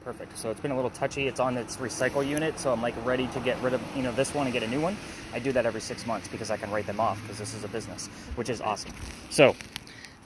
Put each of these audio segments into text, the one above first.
perfect. So it's been a little touchy. It's on its recycle unit, so I'm like ready to get rid of this one and get a new one. I do that every 6 months because I can write them off because this is a business, which is awesome. So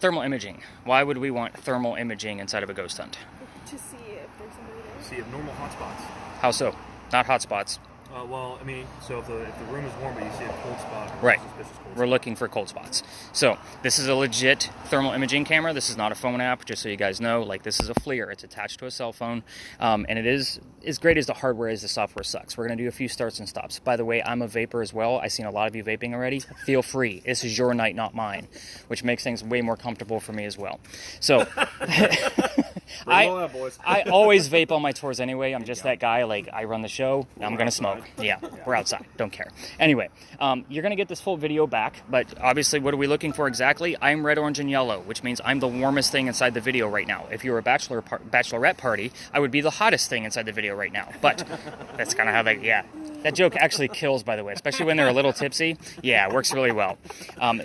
thermal imaging. Why would we want thermal imaging inside of a ghost hunt? To see if there's somebody there. See abnormal hotspots. How so? Not hotspots. Well, I mean, so if the room is warm but you see a cold spot, right? Cold We're looking for cold spots. So this is a legit thermal imaging camera. This is not a phone app, just so you guys know. Like, this is a FLIR. It's attached to a cell phone, and it is as great as the hardware is. The software sucks. We're gonna do a few starts and stops. By the way, I'm a vapor as well. I've seen a lot of you vaping already. Feel free. This is your night, not mine, which makes things way more comfortable for me as well. So. I always vape on my tours anyway. I'm just that guy. Like, I run the show. I'm going to smoke. Yeah, we're outside. Don't care. Anyway, you're going to get this full video back. But obviously, what are we looking for exactly? I'm red, orange, and yellow, which means I'm the warmest thing inside the video right now. If you were a bachelorette party, I would be the hottest thing inside the video right now. But that's kind of how that joke actually kills, by the way, especially when they're a little tipsy. Yeah, it works really well.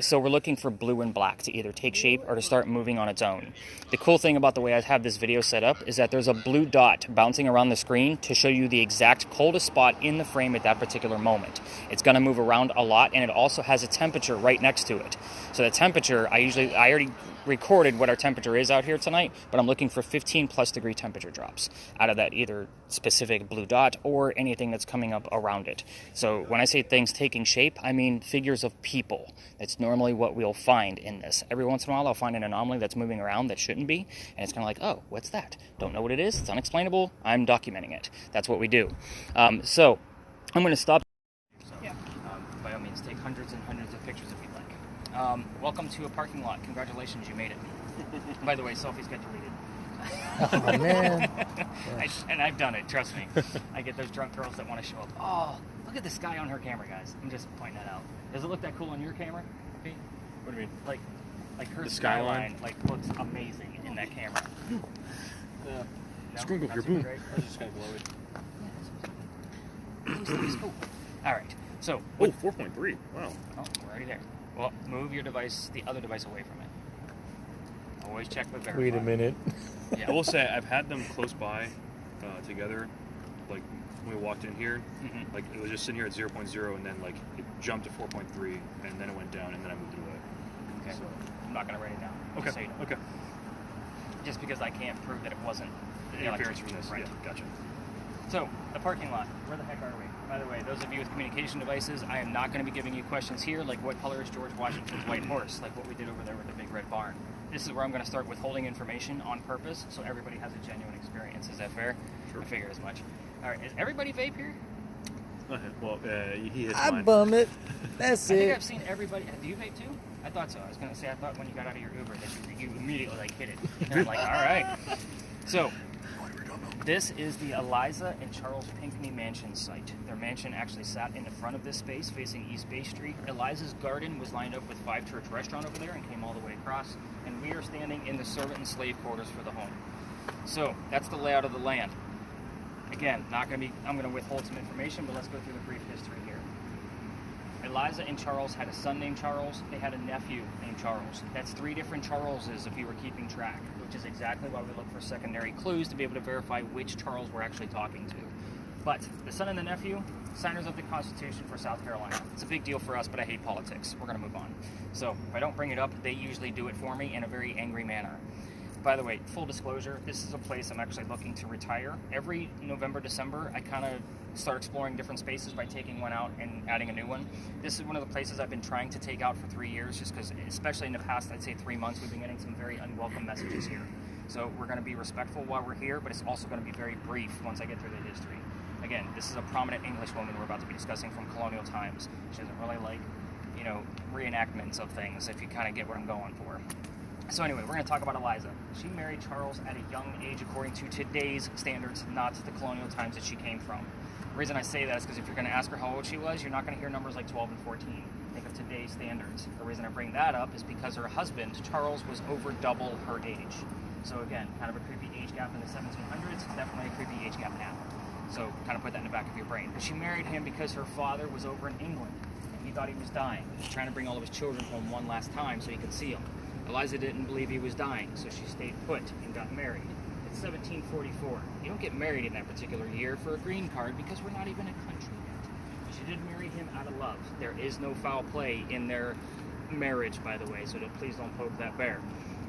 So we're looking for blue and black to either take shape or to start moving on its own. The cool thing about the way I have this video set up is that there's a blue dot bouncing around the screen to show you the exact coldest spot in the frame at that particular moment. It's going to move around a lot, and it also has a temperature right next to it. So the temperature, I already recorded what our temperature is out here tonight, but I'm looking for 15 plus degree temperature drops out of that either specific blue dot or anything that's coming up around it. So when I say things taking shape, I mean figures of people. That's normally what we'll find in this. Every once in a while I'll find an anomaly that's moving around that shouldn't be, and it's kind of like, oh, what's that? Don't know what it is. It's unexplainable. I'm documenting it. That's what we do. So I'm going to stop. So, by all means, take hundreds and hundreds of pictures if you'd like. Welcome to a parking lot. Congratulations, you made it. By the way, selfies get deleted. Oh, man. And I've done it, trust me. I get those drunk girls that want to show up. Oh, look at this guy on her camera, guys. I'm just pointing that out. Does it look that cool on your camera, Pete? What do you mean? Like her the skyline looks amazing in that camera. Yeah. No? Sprinkle Not your super boom. great? That's just kind of glowy. It's cool. All right. So. Oh, 4.3. Wow. Oh, we're already there. Well, move your device, the other device, away from it. Always check with verify. Wait a minute. Yeah. I will say I've had them close by together. Like when we walked in here, like it was just sitting here at 0.0, and then like it jumped to 4.3, and then it went down, and then I moved it away. Okay. So. I'm not going to write it down. Okay. So you know. Okay. Just because I can't prove that it wasn't Interference from this. Right. Yeah. Gotcha. So, the parking lot. Where the heck are we? By the way, those of you with communication devices, I am not going to be giving you questions here like what color is George Washington's white horse, like what we did over there with the big red barn. This is where I'm going to start withholding information on purpose so everybody has a genuine experience. Is that fair? Sure. I figure as much. All right, is everybody vape here? Well, he hits I mine. bum it. That's I think it. I've seen everybody. Do you vape too? I thought so. I was going to say, I thought when you got out of your Uber that you immediately hit it. And I'm like, all right. So, this is the Eliza and Charles Pinckney mansion site. Their mansion actually sat in the front of this space facing East Bay Street. Eliza's garden was lined up with Five Church Restaurant over there and came all the way across. And we are standing in the servant and slave quarters for the home. So that's the layout of the land. Again, I'm going to withhold some information, but let's go through the brief history here. Eliza and Charles had a son named Charles. They had a nephew named Charles. That's 3 different Charleses if you were keeping track, which is exactly why we look for secondary clues to be able to verify which Charles we're actually talking to. But the son and the nephew, signers of the Constitution for South Carolina. It's a big deal for us, but I hate politics. We're going to move on. So if I don't bring it up, they usually do it for me in a very angry manner. By the way, full disclosure, this is a place I'm actually looking to retire. Every November, December, I kind of start exploring different spaces by taking one out and adding a new one. This is one of the places I've been trying to take out for 3 years, just because, especially in the past, I'd say 3 months, we've been getting some very unwelcome messages here. So we're going to be respectful while we're here, but it's also going to be very brief once I get through the history. Again, this is a prominent English woman we're about to be discussing from colonial times. She doesn't really like, reenactments of things, if you kind of get what I'm going for. So anyway, we're going to talk about Eliza. She married Charles at a young age according to today's standards, not the colonial times that she came from. The reason I say that is because if you're going to ask her how old she was, you're not going to hear numbers like 12 and 14. Think of today's standards. The reason I bring that up is because her husband, Charles, was over double her age. So again, kind of a creepy age gap in the 1700s, definitely a creepy age gap now. So kind of put that in the back of your brain. But she married him because her father was over in England, and he thought he was dying. He was trying to bring all of his children home one last time so he could see them. Eliza didn't believe he was dying, so she stayed put and got married. 1744. You don't get married in that particular year for a green card because we're not even a country yet. She did marry him out of love. There is no foul play in their marriage, by the way, so please don't poke that bear.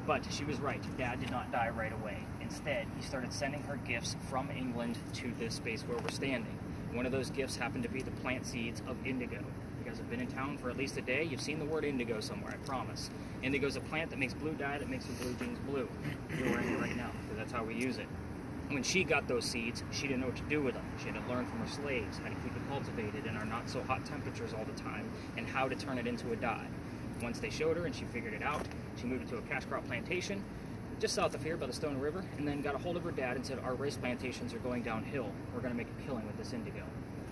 But she was right. Dad did not die right away. Instead, he started sending her gifts from England to this space where we're standing. One of those gifts happened to be the plant seeds of indigo. You guys have been in town for at least a day. You've seen the word indigo somewhere, I promise. Indigo is a plant that makes blue dye that makes the blue jeans blue. You're wearing it right now, because that's how we use it. When she got those seeds, she didn't know what to do with them. She had to learn from her slaves how to keep it cultivated in our not so hot temperatures all the time and how to turn it into a dye. Once they showed her and she figured it out, she moved it to a cash crop plantation just south of here by the Stone River, and then got a hold of her dad and said, our rice plantations are going downhill. We're going to make a killing with this indigo.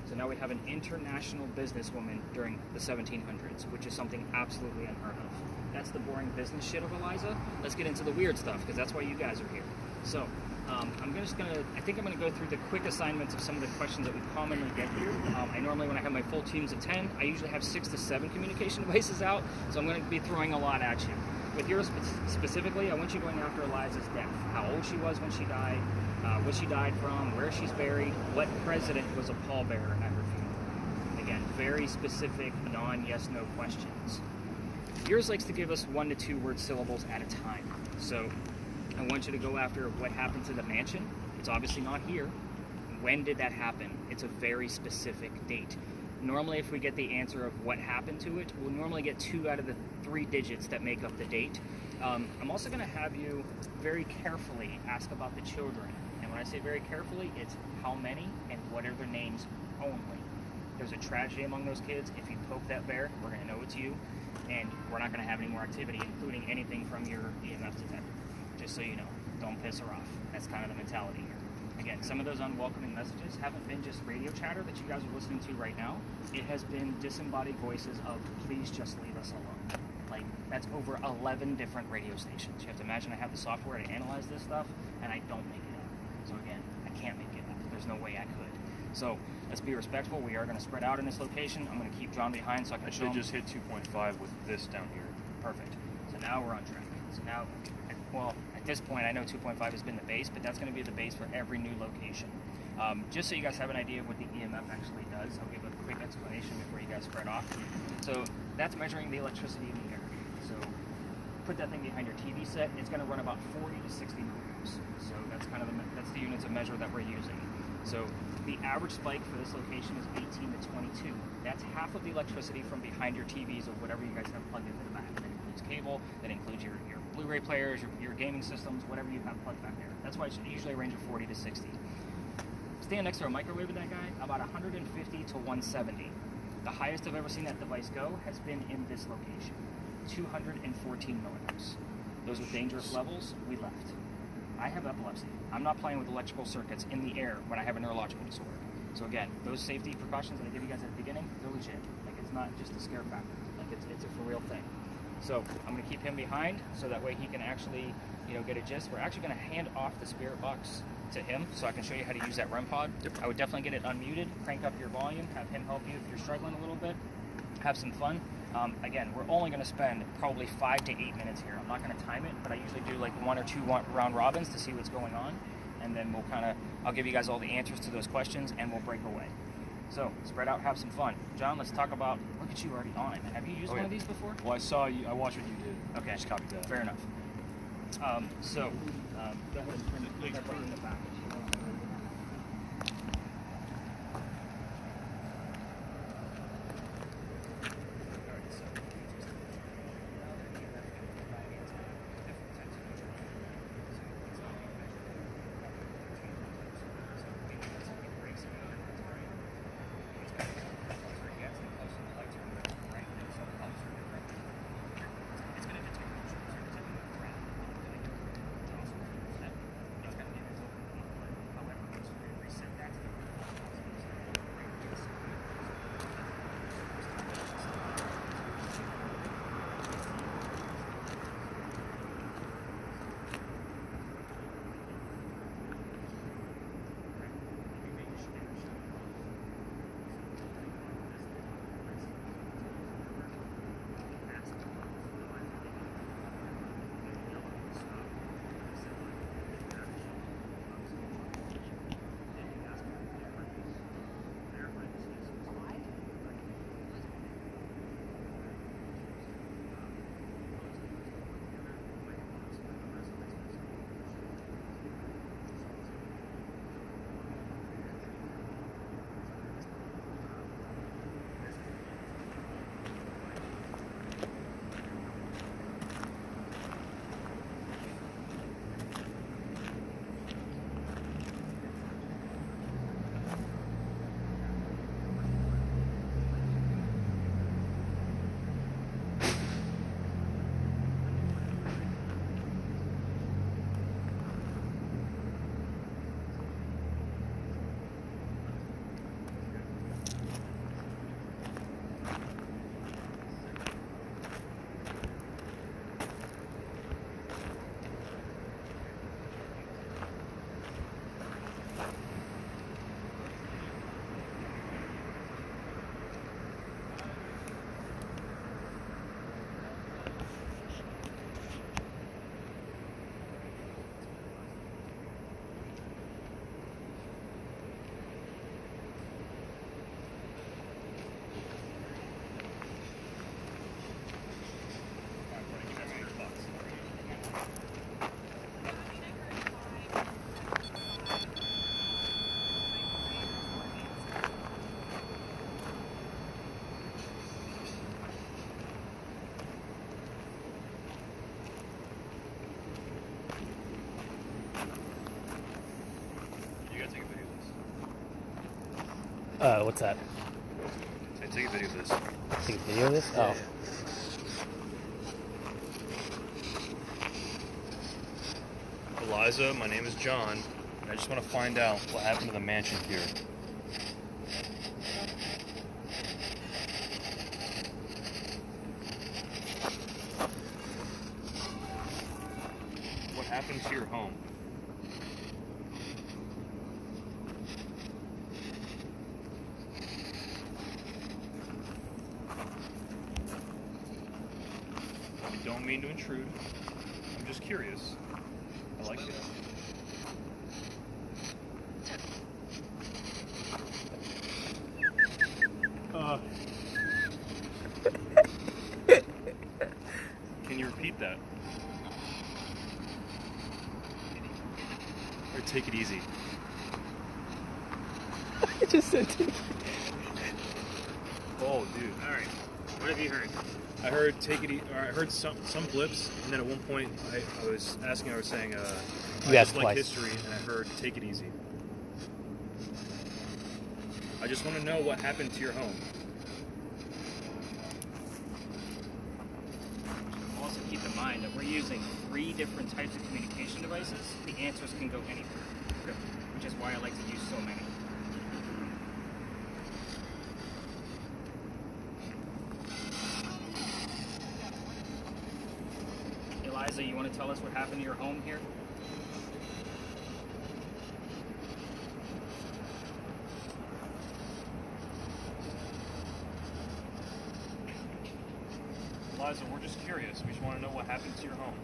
So now we have an international businesswoman during the 1700s, which is something absolutely unheard of. That's the boring business shit of Eliza. Let's get into the weird stuff, because that's why you guys are here. So, I think I'm gonna go through the quick assignments of some of the questions that we commonly get here. I normally, when I have my full teams of 10, I usually have 6 to 7 communication devices out, so I'm gonna be throwing a lot at you. With yours specifically, I want you going after Eliza's death. How old she was when she died, what she died from, where she's buried, what president was a pallbearer at her funeral. Again, very specific, non-yes-no questions. Yours likes to give us 1 to 2 word syllables at a time. So I want you to go after what happened to the mansion. It's obviously not here. When did that happen? It's a very specific date. Normally, if we get the answer of what happened to it, we'll normally get 2 out of the 3 digits that make up the date. I'm also going to have you very carefully ask about the children. And when I say very carefully, it's how many and what are their names only. There's a tragedy among those kids. If you poke that bear, we're going to know it's you. And we're not going to have any more activity, including anything from your EMF detector. Just so you know, don't piss her off. That's kind of the mentality here. Again, some of those unwelcoming messages haven't been just radio chatter that you guys are listening to right now. It has been disembodied voices of, please just leave us alone. Like, that's over 11 different radio stations. You have to imagine I have the software to analyze this stuff, and I don't make it up. So again, I can't make it up. There's no way I could. So let's be respectful. We are going to spread out in this location. I'm going to keep John behind so I can show him. I should just hit 2.5 with this down here. Perfect. So now we're on track. So now, well, at this point, I know 2.5 has been the base, but that's going to be the base for every new location. Just so you guys have an idea of what the EMF actually does, I'll give a quick explanation before you guys spread off. So that's measuring the electricity in the air. So put that thing behind your TV set. It's going to run about 40 to 60 milliamps. So that's kind of the units of measure that we're using. So the average spike for this location is 18 to 22. That's half of the electricity from behind your TVs or whatever you guys have plugged into the back. That includes cable, that includes your Blu-ray players, your gaming systems, whatever you have plugged back there. That's why it's usually a range of 40 to 60. Stand next to a microwave with that guy, about 150 to 170. The highest I've ever seen that device go has been in this location, 214 milliamps. Those are dangerous levels. We left. I have epilepsy. I'm not playing with electrical circuits in the air when I have a neurological disorder. So again, those safety precautions that I give you guys at the beginning, they're legit. Like, it's not just a scare factor. Like, it's a for real thing. So I'm going to keep him behind so that way he can actually, get a gist. We're actually going to hand off the spirit box to him so I can show you how to use that REM pod. I would definitely get it unmuted, crank up your volume, have him help you if you're struggling a little bit, have some fun. Again, we're only going to spend probably 5 to 8 minutes here. I'm not going to time it, but I usually do like 1 or 2 round robins to see what's going on, and then I'll give you guys all the answers to those questions, and we'll break away. So, spread out, have some fun. John, let's talk about, look at you already on it. Have you used one of these before? Well, I watched what you did. Okay. I just copied that. Fair enough. Go ahead and put that button in the back. What's that? Hey, take a video of this. Take a video of this? Yeah. Oh. Eliza, my name is John, and I just want to find out what happened to the mansion here. What happened to your home? I don't mean to intrude. I'm just curious. I like it. Can you repeat that? Or take it easy. I just said Oh, dude. Alright. What have you heard? I heard take it easy. I heard some blips, and then at one point I was saying, I Yes, just like twice. history, and I heard take it easy. I just want to know what happened to your home. Also keep in mind that we're using 3 different types of communication devices. The answers can go anywhere, which is why I like to use so many. Eliza, you want to tell us what happened to your home here? Eliza, we're just curious. We just want to know what happened to your home.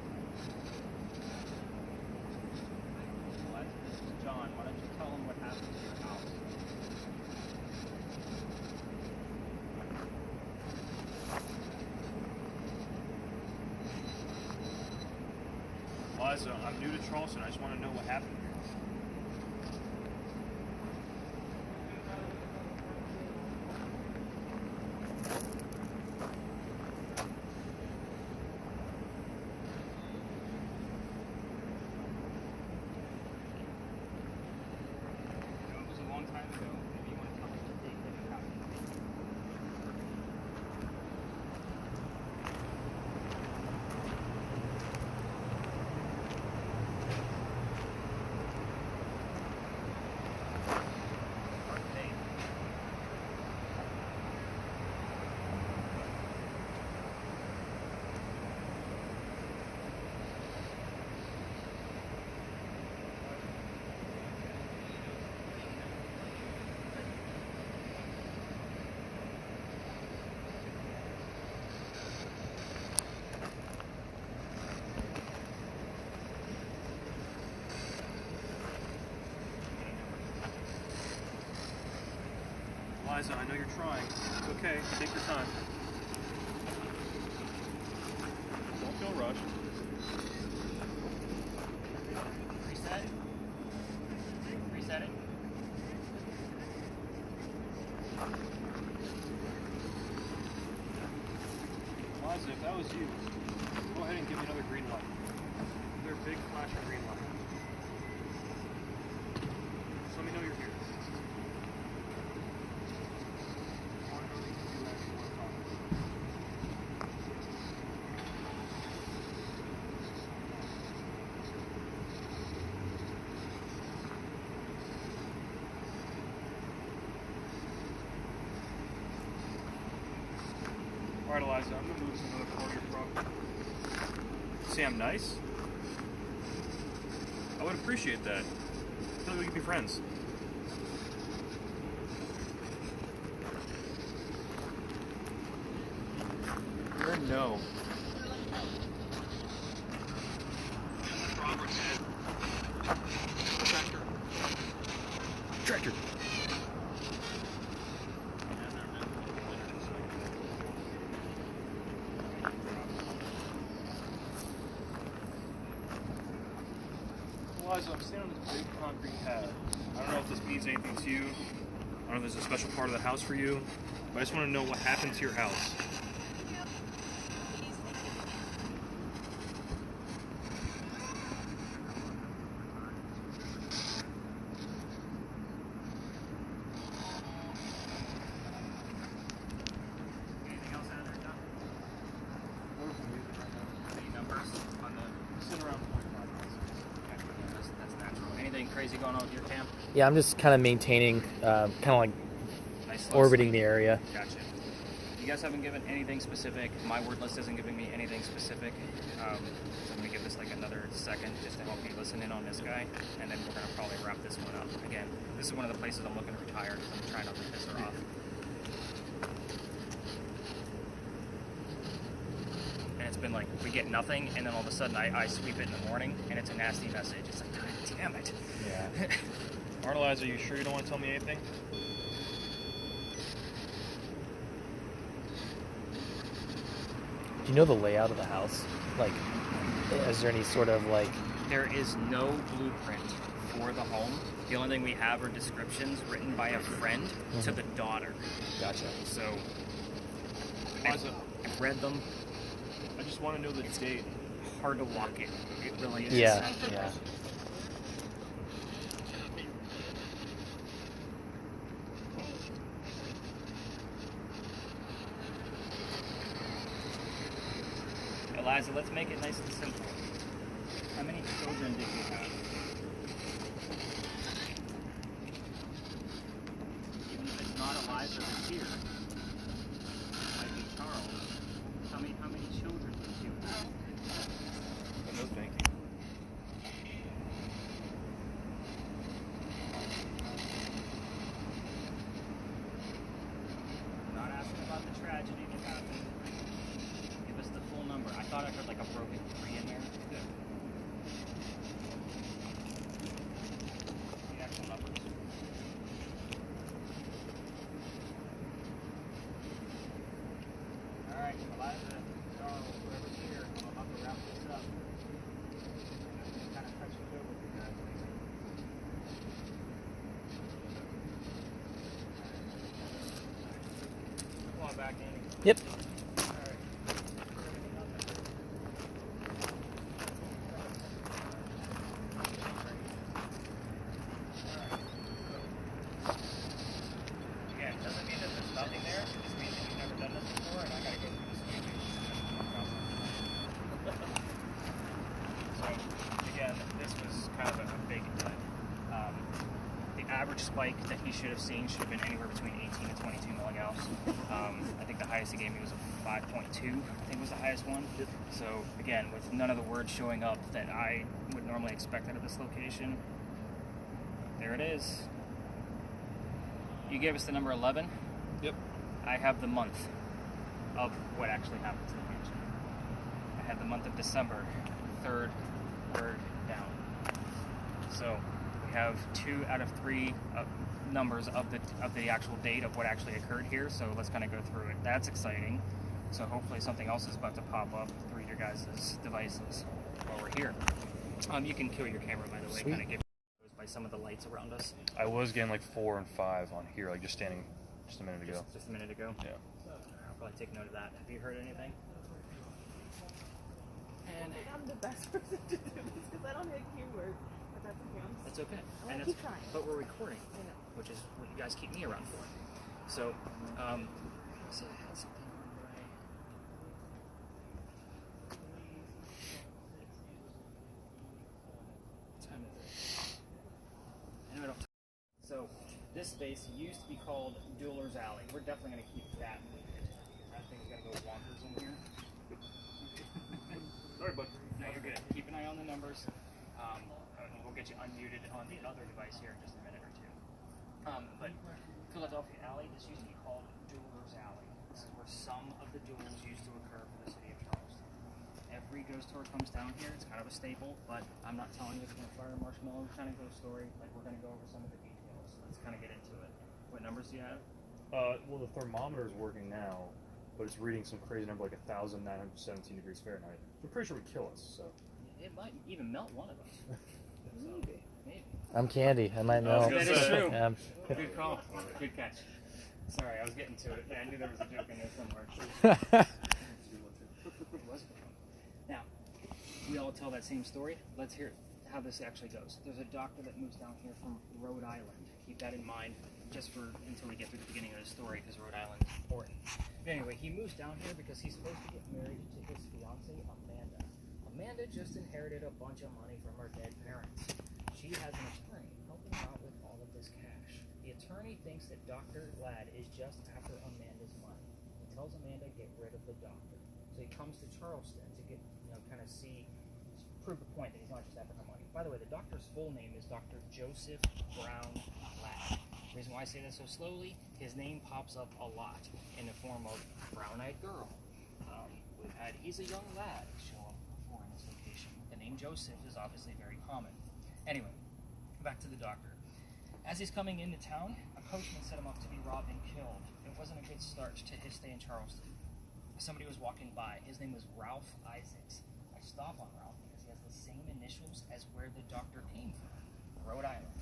What? This is John. Why don't you tell him what happened to your house? Eliza, I'm new to Charleston. I just want to know what happened here. It was a long time ago. Maybe you want to tell us the date that it happened. Start the date. Eliza, I know you're trying. It's okay. Take your time. Don't feel rushed. Reset. Reset it. Eliza, if that was you, go ahead and give me another green light. Another big flashing green light. Just let me know you're here. Alright, Eliza, I'm gonna move to another part of your property. See, I'm nice? I would appreciate that. I feel like we could be friends. You're a no. Tractor. Eliza, I'm standing on this big concrete pad. I don't know if this means anything to you. I don't know if there's a special part of the house for you. But I just want to know what happened to your house. crazy going on with your camp? Yeah, I'm just kind of maintaining, kind of like Nice slow orbiting sleep. the area. Gotcha. You guys haven't given anything specific. My word list isn't giving me anything specific. So I'm going to give this like another second just to help me listen in on this guy. And then we're going to probably wrap this one up. Again, this is one of the places I'm looking to retire because I'm trying not to piss her off. And it's been like, we get nothing, and then all of a sudden I sweep it in the morning, and it's a nasty message. It's like, God damn it. Yeah. Arnelize, are you sure you don't want to tell me anything? Do you know the layout of the house? Like, is there any sort of like... There is no blueprint for the home. The only thing we have are descriptions written by a friend to the daughter. Gotcha. So, I've read them. I just want to know the date. Hard to walk in. It really is. Yeah, yeah. Eliza, let's make it nice and simple. How many children did you have? Even if it's not Eliza that's here, it might be Charles. How many children did you have? No, thank you. I'm not asking about the tragedy that happened. Give us the full number. I thought I heard like a broken 3 in there. Yeah. The actual numbers. Alright, Eliza, Charles, whoever's here, I'm about to wrap this up. Kind of touch it over with you guys later. Come on back, Andy. Yep. Again, it doesn't mean that there's nothing there. It just means that you've never done this before, and I gotta go through this with you. So, again, this was kind of a big nut. The average spike that he should have seen should have been anywhere between 18 and 22 milligauss. I think the highest he gave me was a 5.2. I think was the highest one. So, again, with none of the words showing up that I would normally expect out of this location, there it is. You gave us the number 11. Yep. I have the month of what actually happened to the mansion. I had the month of December, third word down. So we have 2 out of 3 numbers of the actual date of what actually occurred here. So let's kind of go through it. That's exciting. So hopefully something else is about to pop up through your guys' devices while we're here. You can kill your camera, by the way. Sweet. Kind of give by some of the lights around us. I was getting like 4 and 5 on here, like just standing just a minute ago. Just a minute ago. Yeah. I'll probably take note of that. Have you heard anything? And I'm the best person to do this because I don't hit keywords. But that's okay. that's okay. I'm And gonna keep trying. but we're recording, I know. which is what you guys keep me around for. So, so I had something where time is it? Anyway, so this space used to be called Dueler's Alley. We're definitely going to keep that. That thing's going to go wonkers in here. Sorry, bud. No, you're good. Keep an eye on the numbers. We'll get you unmuted on the other device here in just a minute or two. But Philadelphia Alley, this used to be called Dueler's Alley. This is where some of the duels used to occur for the city of Charleston. Every ghost tour comes down here. It's kind of a staple, but I'm not telling you it's going to fire a marshmallow kind of ghost story. Like, we're going to go over some of the details. Let's kind of get into it. What numbers do you have? Well, the thermometer is working now, but it's reading some crazy number like 1,917 degrees Fahrenheit. I'm pretty sure it would kill us, so. It might even melt one of us. Maybe. Maybe. I'm Candy. I might know. That is true. Good call. Good catch. Sorry, I was getting to it. I knew there was a joke in there somewhere. Now, we all tell that same story. Let's hear how this actually goes. There's a doctor that moves down here from Rhode Island. Keep that in mind just for until we get through the beginning of the story because Rhode Island is important. But anyway, he moves down here because he's supposed to get married to his fiancée, Amanda. Amanda just inherited a bunch of money from her dead parents. she has an attorney helping out with all of this cash. The attorney thinks that Dr. Ladd is just after Amanda's money. He tells Amanda, get rid of the doctor. So he comes to Charleston to get, kind of prove the point that he's not just after her money. By the way, the doctor's full name is Dr. Joseph Brown Ladd. The reason why I say that so slowly, his name pops up a lot in the form of brown-eyed girl. He's a young lad show up before in this location. The name Joseph is obviously very common. Anyway, back to the doctor. As he's coming into town, a coachman set him up to be robbed and killed. It wasn't a good start to his stay in Charleston. Somebody was walking by. His name was Ralph Isaacs. I stop on Ralph because he has the same initials as where the doctor came from, Rhode Island.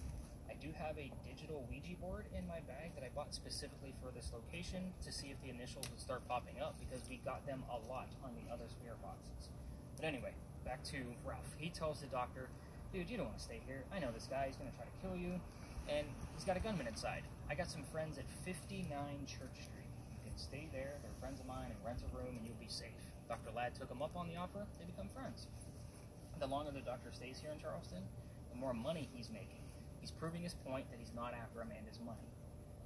I do have a digital Ouija board in my bag that I bought specifically for this location to see if the initials would start popping up because we got them a lot on the other spirit boxes. But anyway, back to Ralph. He tells the doctor, dude, you don't want to stay here. I know this guy. He's going to try to kill you. And he's got a gunman inside. I got some friends at 59 Church Street. You can stay there. They're friends of mine and rent a room and you'll be safe. Dr. Ladd took him up on the offer. They become friends. The longer the doctor stays here in Charleston, the more money he's making. He's proving his point that he's not after Amanda's money.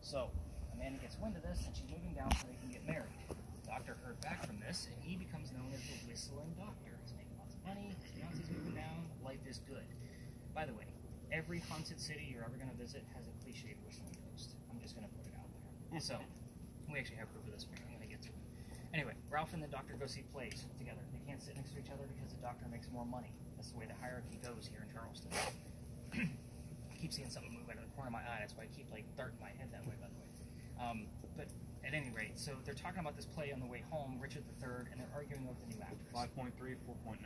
So, Amanda gets wind of this and she's moving down so they can get married. The doctor heard back from this and he becomes known as the Whistling Doctor. He's making lots of money, his fiance's moving down, life is good. By the way, every haunted city you're ever going to visit has a cliched whistling ghost. I'm just going to put it out there. So, we actually have proof of this, but I'm going to get to it. Anyway, Ralph and the doctor go see plays together. They can't sit next to each other because the doctor makes more money. That's the way the hierarchy goes here in Charleston. I keep seeing something move out of the corner of my eye. That's why I keep darting my head that way, by the way. But at any rate, so they're talking about this play on the way home, Richard III, and they're arguing over the new actress. 5.3, 4.9.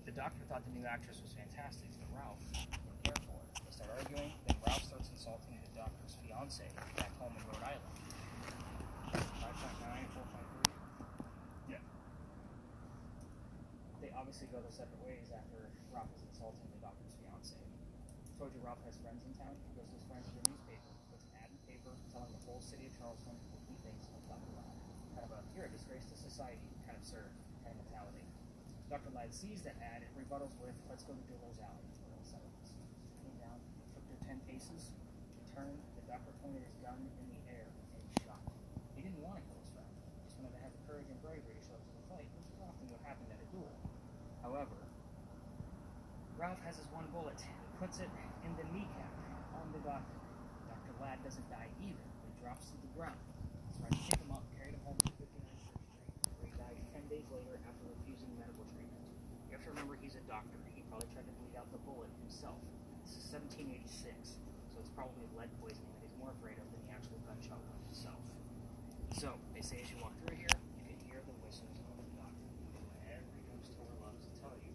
The doctor thought the new actress was fantastic, but Ralph didn't care for her. They start arguing, then Ralph starts insulting the doctor's fiance back home in Rhode Island. 5.9, 4.3. Yeah. They obviously go their separate ways after Ralph is insulting the doctor's fiance. I told you Ralph has friends in town. He goes to his friends with a newspaper, puts an ad in the paper telling the whole city of Charleston what he thinks of Dr. Ladd. Kind of you're a disgrace to society, kind of mentality. Dr. Ladd sees that ad and rebuttals with, let's go to Diller's Alley. We're going to settle this. Came down, took their 10 paces, returned, the doctor pointed his gun in the air and shot. He didn't want to kill his friend. He just wanted to have the courage and bravery to show up to the fight, which is often what happened at a duel. However, Ralph has his one bullet and puts it in the kneecap on the doctor. Dr. Ladd doesn't die either. He drops to the ground. So I picked him up, carried him home to 59 Church Street, where he died 10 days later after refusing medical treatment. You have to remember he's a doctor. He probably tried to bleed out the bullet himself. This is 1786, so it's probably lead poisoning that he's more afraid of than the actual gunshot wound itself. So, they say as you walk through here, you can hear the whistles of the doctor. Every ghost tour loves to tell you.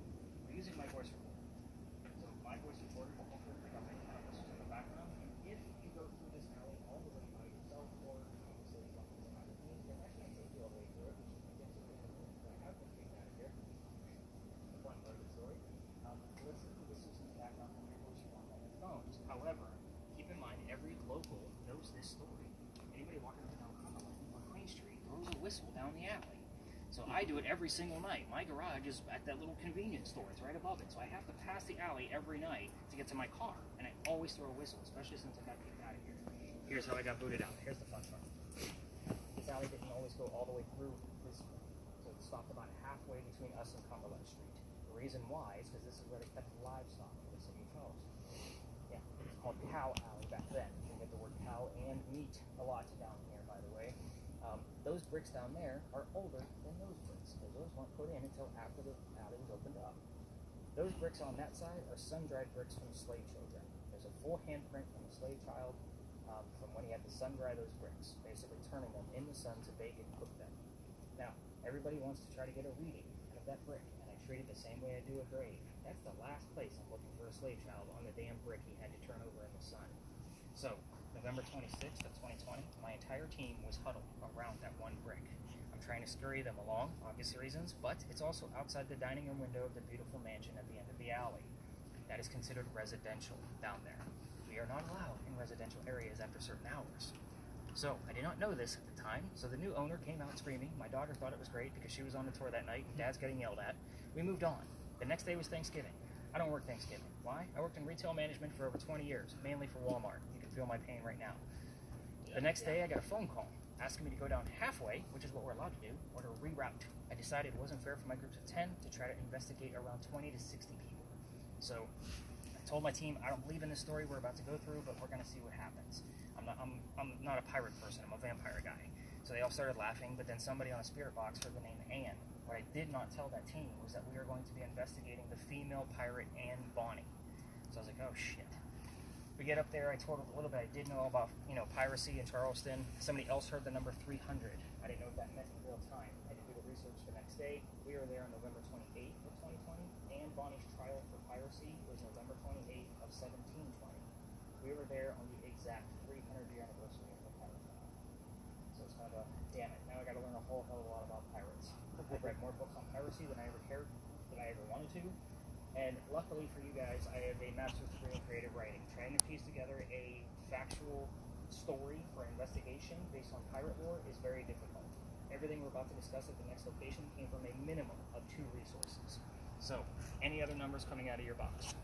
We're using my voice recorder. So, my voice recorder will hopefully pick up any kind of whistles in the background. And if you go through this alley all the way by yourself, or obviously something's the matter with me, then I can't take you all the way through it, which is against the rules. I have to get out of here. The fun part of the story. Listen to the whistles in the background from your voice recorder on your phones. However, keep in mind, every local knows this story. Anybody walking up and down Cumberland on Main Street throws a whistle down the alley. So I do it every single night. My garage is at that little convenience store. It's right above it. So I have to pass the alley every night to get to my car. And I always throw a whistle, especially since I got kicked out of here. Here's how I got booted out. Here's the fun part. This alley didn't always go all the way through this way. So it stopped about halfway between us and Cumberland Street. The reason why is because this is where they kept livestock for the city of Charleston. Yeah, it's called Cow Alley back then. You can get the word cow and meat a lot down here, by the way. Those bricks down there are older than those bricks, because those weren't put in until after the alley was opened up. Those bricks on that side are sun-dried bricks from slave children. There's a full handprint from a slave child from when he had to sun-dry those bricks, basically turning them in the sun to bake and cook them. Now, everybody wants to try to get a reading out of that brick, and I treat it the same way I do a grave. That's the last place I'm looking for a slave child, on the damn brick he had to turn over in the sun. So, November 26th of 2020, my entire team was huddled around that one brick. I'm trying to scurry them along, obvious reasons, but it's also outside the dining room window of the beautiful mansion at the end of the alley. That is considered residential down there. We are not allowed in residential areas after certain hours. So, I did not know this at the time, so the new owner came out screaming. My daughter thought it was great because she was on the tour that night, and Dad's getting yelled at. We moved on. The next day was Thanksgiving. I don't work Thanksgiving. Why? I worked in retail management for over 20 years, mainly for Walmart. You can feel my pain right now. The next day, I got a phone call asking me to go down halfway, which is what we're allowed to do, or to reroute. I decided it wasn't fair for my groups of 10 to try to investigate around 20 to 60 people. So I told my team, I don't believe in this story we're about to go through, but we're going to see what happens. I'm not a pirate person, I'm a vampire guy. So they all started laughing, but then somebody on a spirit box heard the name Anne. What I did not tell that team was that we are going to be investigating the female pirate Anne Bonny. So I was like, oh shit. We get up there, I told them a little bit, I did know about, piracy in Charleston. Somebody else heard the number 300. I didn't know what that meant in real time. I had to do the research the next day. We were there on November 28th of 2020. Anne Bonny's trial for piracy was November 28th of 1720. We were there on the exact 300-year anniversary of the pirate trial. So it's kind of a, damn it, now I gotta learn a whole hell of a lot about pirates. I've read more books on piracy than I ever cared, than I ever wanted to. And luckily for you guys, I have a master's degree in creative writing. Trying to piece together a factual story for an investigation based on pirate lore is very difficult. Everything we're about to discuss at the next location came from a minimum of 2 resources. So, any other numbers coming out of your box?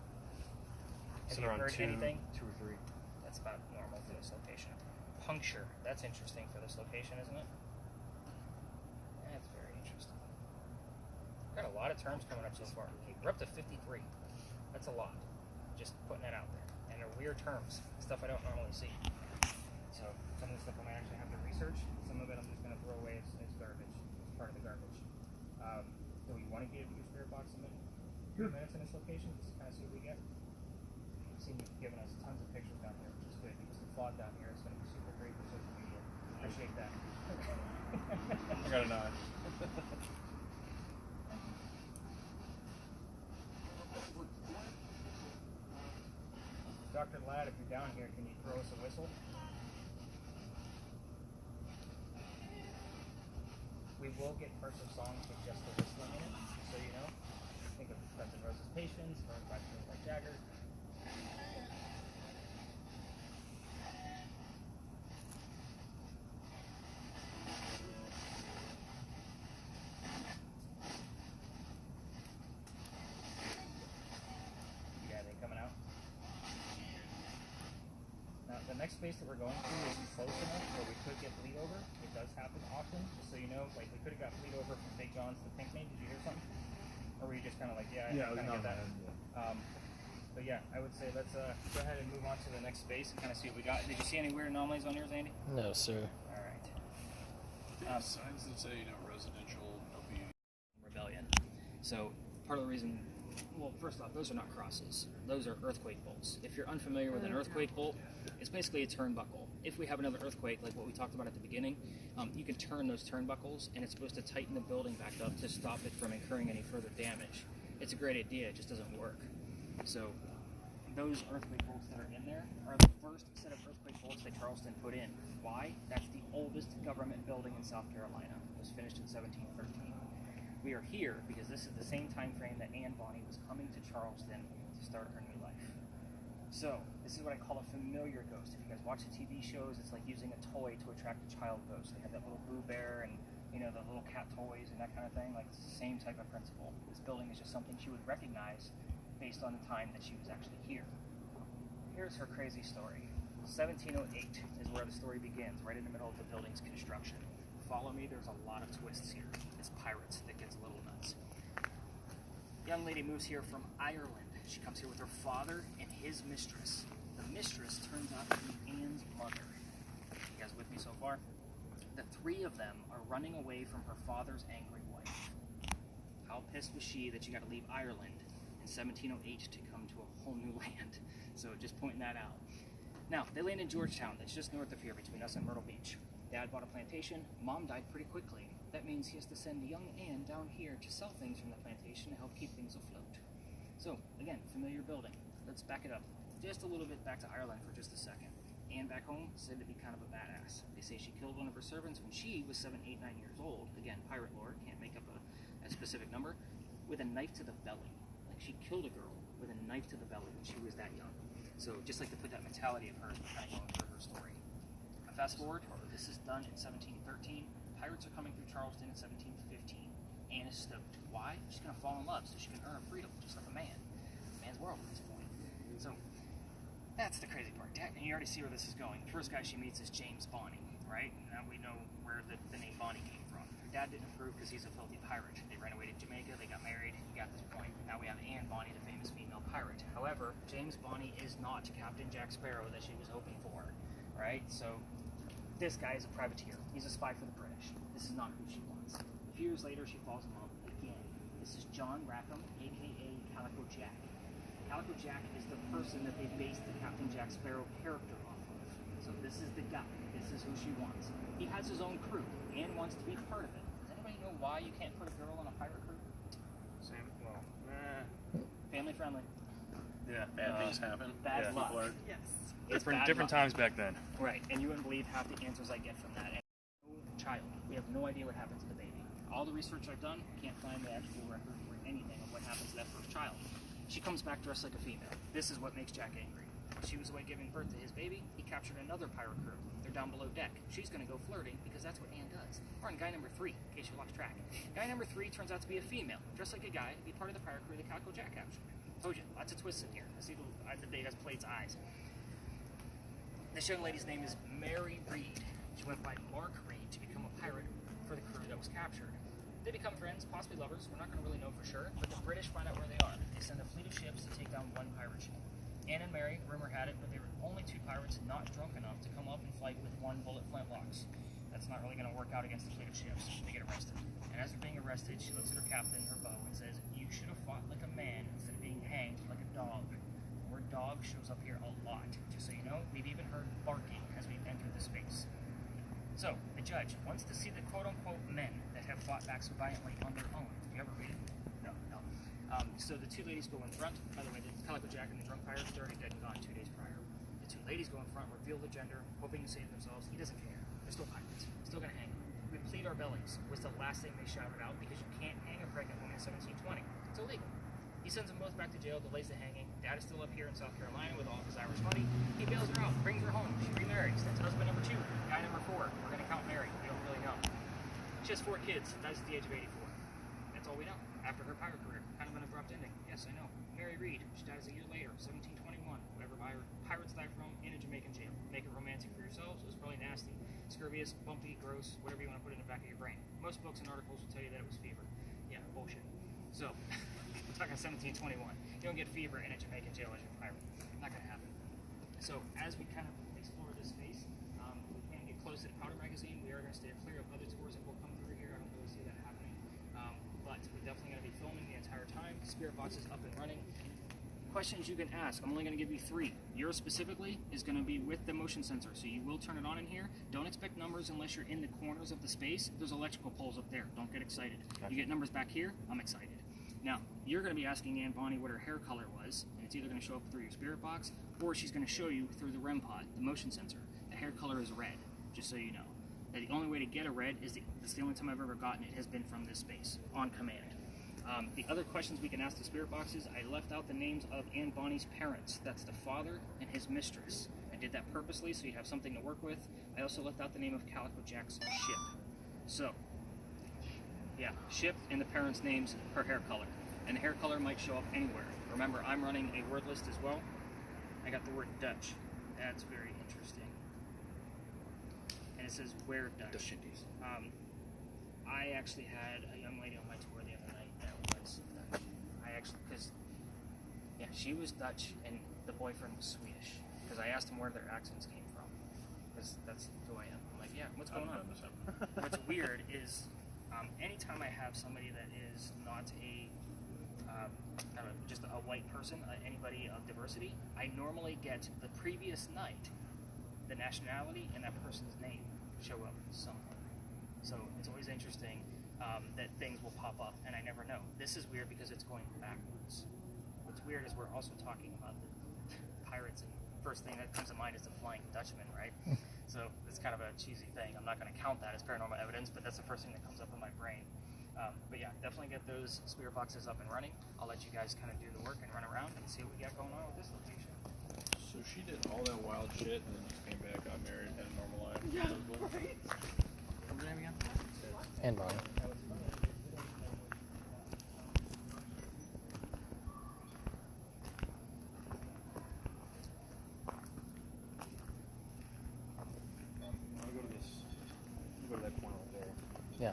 Have you heard anything? 2 or 3. That's about normal for this location. Puncture. That's interesting for this location, isn't it? That's very interesting. Got a lot of terms coming up so far. We're up to 53. That's a lot. Just putting that out there. And they're weird terms. Stuff I don't normally see. So some of the stuff I might actually have to research. Some of it I'm just going to throw away as garbage. It's part of the garbage. Do we want to give your spirit box a minutes in this location just to kind of see what we get? You've seen you've given us tons of pictures down here, which is good because the fog down here is going to be super great for social media. Appreciate that. I got a nod. Dr. Ladd, if you're down here, can you throw us a whistle? We will get parts of songs with just the whistling in it, just so you know. Think of Guns N' Roses' Patience, or Black Jagger. The next space that we're going to is close enough where we could get bleed over. It does happen often, just so you know. Like, we could have got bleed over from Big John's to Pinkney. Did you hear something? Or were you just kind of like, I kind of get that? But yeah, I would say let's go ahead and move on to the next space and kind of see what we got. Did you see any weird anomalies on yours, Andy? No, sir. All right. Signs that say, residential, Rebellion. So part of the reason, well, first off, those are not crosses. Those are earthquake bolts. If you're unfamiliar with an earthquake bolt, it's basically a turnbuckle. If we have another earthquake, like what we talked about at the beginning, you can turn those turnbuckles, and it's supposed to tighten the building back up to stop it from incurring any further damage. It's a great idea, it just doesn't work. So those earthquake bolts that are in there are the first set of earthquake bolts that Charleston put in. Why? That's the oldest government building in South Carolina. It was finished in 1713. We are here because this is the same time frame that Anne Bonny was coming to Charleston to start her new life. So, this is what I call a familiar ghost. If you guys watch the TV shows, it's like using a toy to attract a child ghost. They have that little Boo Bear and, the little cat toys and that kind of thing. Like, it's the same type of principle. This building is just something she would recognize based on the time that she was actually here. Here's her crazy story. 1708 is where the story begins, right in the middle of the building's construction. Follow me, there's a lot of twists here. It's pirates that gets a little nuts. Young lady moves here from Ireland. She comes here with her father and his mistress. The mistress turns out to be Anne's mother. You guys with me so far? The 3 of them are running away from her father's angry wife. How pissed was she that she got to leave Ireland in 1708 to come to a whole new land? So just pointing that out. Now, they land in Georgetown. That's just north of here between us and Myrtle Beach. Dad bought a plantation. Mom died pretty quickly. That means he has to send young Anne down here to sell things from the plantation to help keep things afloat. So, again, familiar building. Let's back it up just a little bit back to Ireland for just a second. Anne back home said to be kind of a badass. They say she killed one of her servants when she was 7, 8, 9 years old. Again, pirate lore, can't make up a specific number. With a knife to the belly. Like, she killed a girl with a knife to the belly when she was that young. So, just like to put that mentality of hers kind of going through her story. Fast forward, this is done in 1713. Pirates are coming through Charleston in 1715. Anne is stoked. Why? She's going to fall in love so she can earn her freedom, just like a man. A man Anne's world at this point. So that's the crazy part. And you already see where this is going. The first guy she meets is James Bonnie, right? Now we know where the name Bonnie came from. Her dad didn't approve because he's a filthy pirate. They ran away to Jamaica, they got married, he got this point. Now we have Anne Bonnie, the famous female pirate. However, James Bonnie is not Captain Jack Sparrow that she was hoping for, right? So this guy is a privateer. He's a spy for the British. This is not who she wants. A few years later, she falls in love again. This is John Rackham, aka Calico Jack. Calico Jack is the person that they based the Captain Jack Sparrow character off of. So this is the guy. This is who she wants. He has his own crew. Anne wants to be part of it. Does anybody know why you can't put a girl on a pirate crew? Same. Well, Family friendly. yeah. Bad things happen. Bad luck. People are- Yes. It's bad Different luck. times back then. Right, and you wouldn't believe half the answers I get from that. And no child. We have no idea what happened to the baby. All the research I've done, can't find the actual record or anything of what happens to that first child. She comes back dressed like a female. This is what makes Jack angry. When she was away giving birth to his baby, he captured another pirate crew. They're down below deck. She's going to go flirting because that's what Anne does. We're on guy number 3, in case you lost track. Guy number 3 turns out to be a female, dressed like a guy, to be part of the pirate crew that Calico Jack captured. Told you, lots of twists in here. I see the day has Plate's eyes. This young lady's name is Mary Reed. She went by Mark Reed to become a pirate for the crew that was captured. They become friends, possibly lovers. We're not going to really know for sure, but the British find out where they are. They send a fleet of ships to take down one pirate ship. Anne and Mary, rumor had it, but they were only 2 pirates not drunk enough to come up and fight with 1 bullet flintlocks. That's not really going to work out against the fleet of ships. They get arrested. And as they're being arrested, she looks at her captain, her bow, and says, "You should have fought like a man instead of being hanged like a dog." The word dog shows up here a lot. Just so you know, we've even heard barking as we've entered the space. So, the judge wants to see the quote-unquote men that have fought back so valiantly on their own. Did you ever read it? No. So the 2 ladies go in front. By the way, the Calico Jack and the drunk pirate are already dead and gone 2 days prior. The 2 ladies go in front, reveal the gender, hoping to save themselves. He doesn't care. They're still pirates. Still gonna hang them. We plead our bellies was the last thing they shouted out because you can't hang a pregnant woman in 1720. It's illegal. He sends them both back to jail, delays the hanging. Dad is still up here in South Carolina with all of his Irish money. He bails her out, brings her home. She remarries. That's husband number 2. Guy number 4. We're going to count Mary. We don't really know. She has 4 kids. Dies at the age of 84. That's all we know. After her pirate career. Kind of an abrupt ending. Yes, I know. Mary Reed. She dies a year later, 1721. Whatever pirates die from in a Jamaican jail. Make it romantic for yourselves. It was probably nasty. Scurvious, bumpy, gross, whatever you want to put in the back of your brain. Most books and articles will tell you that it was fever. Yeah, bullshit. So, we're talking 1721. You don't get fever in a Jamaican jail as your pirate. Not going to happen. So, as we kind of explore this space, we can get close to the powder magazine. We are going to stay clear of other tours that will come through here. I don't really see that happening. But we're definitely going to be filming the entire time. Spirit box is up and running. Questions you can ask. I'm only going to give you 3. Yours specifically is going to be with the motion sensor, so you will turn it on in here. Don't expect numbers unless you're in the corners of the space. There's electrical poles up there. Don't get excited. You get numbers back here, I'm excited. Now, you're going to be asking Anne Bonnie what her hair color was, and it's either going to show up through your spirit box, or she's going to show you through the REM pod, the motion sensor. The hair color is red, just so you know. Now, the only way to get a red is that's the only time I've ever gotten it has been from this space, on command. The other questions we can ask the spirit boxes, I left out the names of Anne Bonnie's parents. That's the father and his mistress. I did that purposely so you have something to work with. I also left out the name of Calico Jack's ship. So, yeah, ship and the parents' names, her hair color. And the hair color might show up anywhere. Remember, I'm running a word list as well. I got the word Dutch. That's very interesting. And it says where Dutch. I actually had a young lady on my tour the other night that was Dutch. Because, yeah, she was Dutch and the boyfriend was Swedish. Because I asked them where their accents came from. Because that's who I am. I'm like, yeah, what's going on? What's weird is anytime I have somebody that is not just a white person, anybody of diversity, I normally get the previous night, the nationality and that person's name show up somewhere. So it's always interesting that things will pop up, and I never know. This is weird because it's going backwards. What's weird is we're also talking about the pirates, and first thing that comes to mind is the Flying Dutchman, right? So it's kind of a cheesy thing. I'm not going to count that as paranormal evidence, but that's the first thing that comes up in my brain. But yeah, definitely get those spirit boxes up and running. I'll let you guys kind of do the work and run around and see what we got going on with this location. So she did all that wild shit and then just came back, got married, had a normal life. Yeah, right. What's your name again? And Bonnie. Yeah.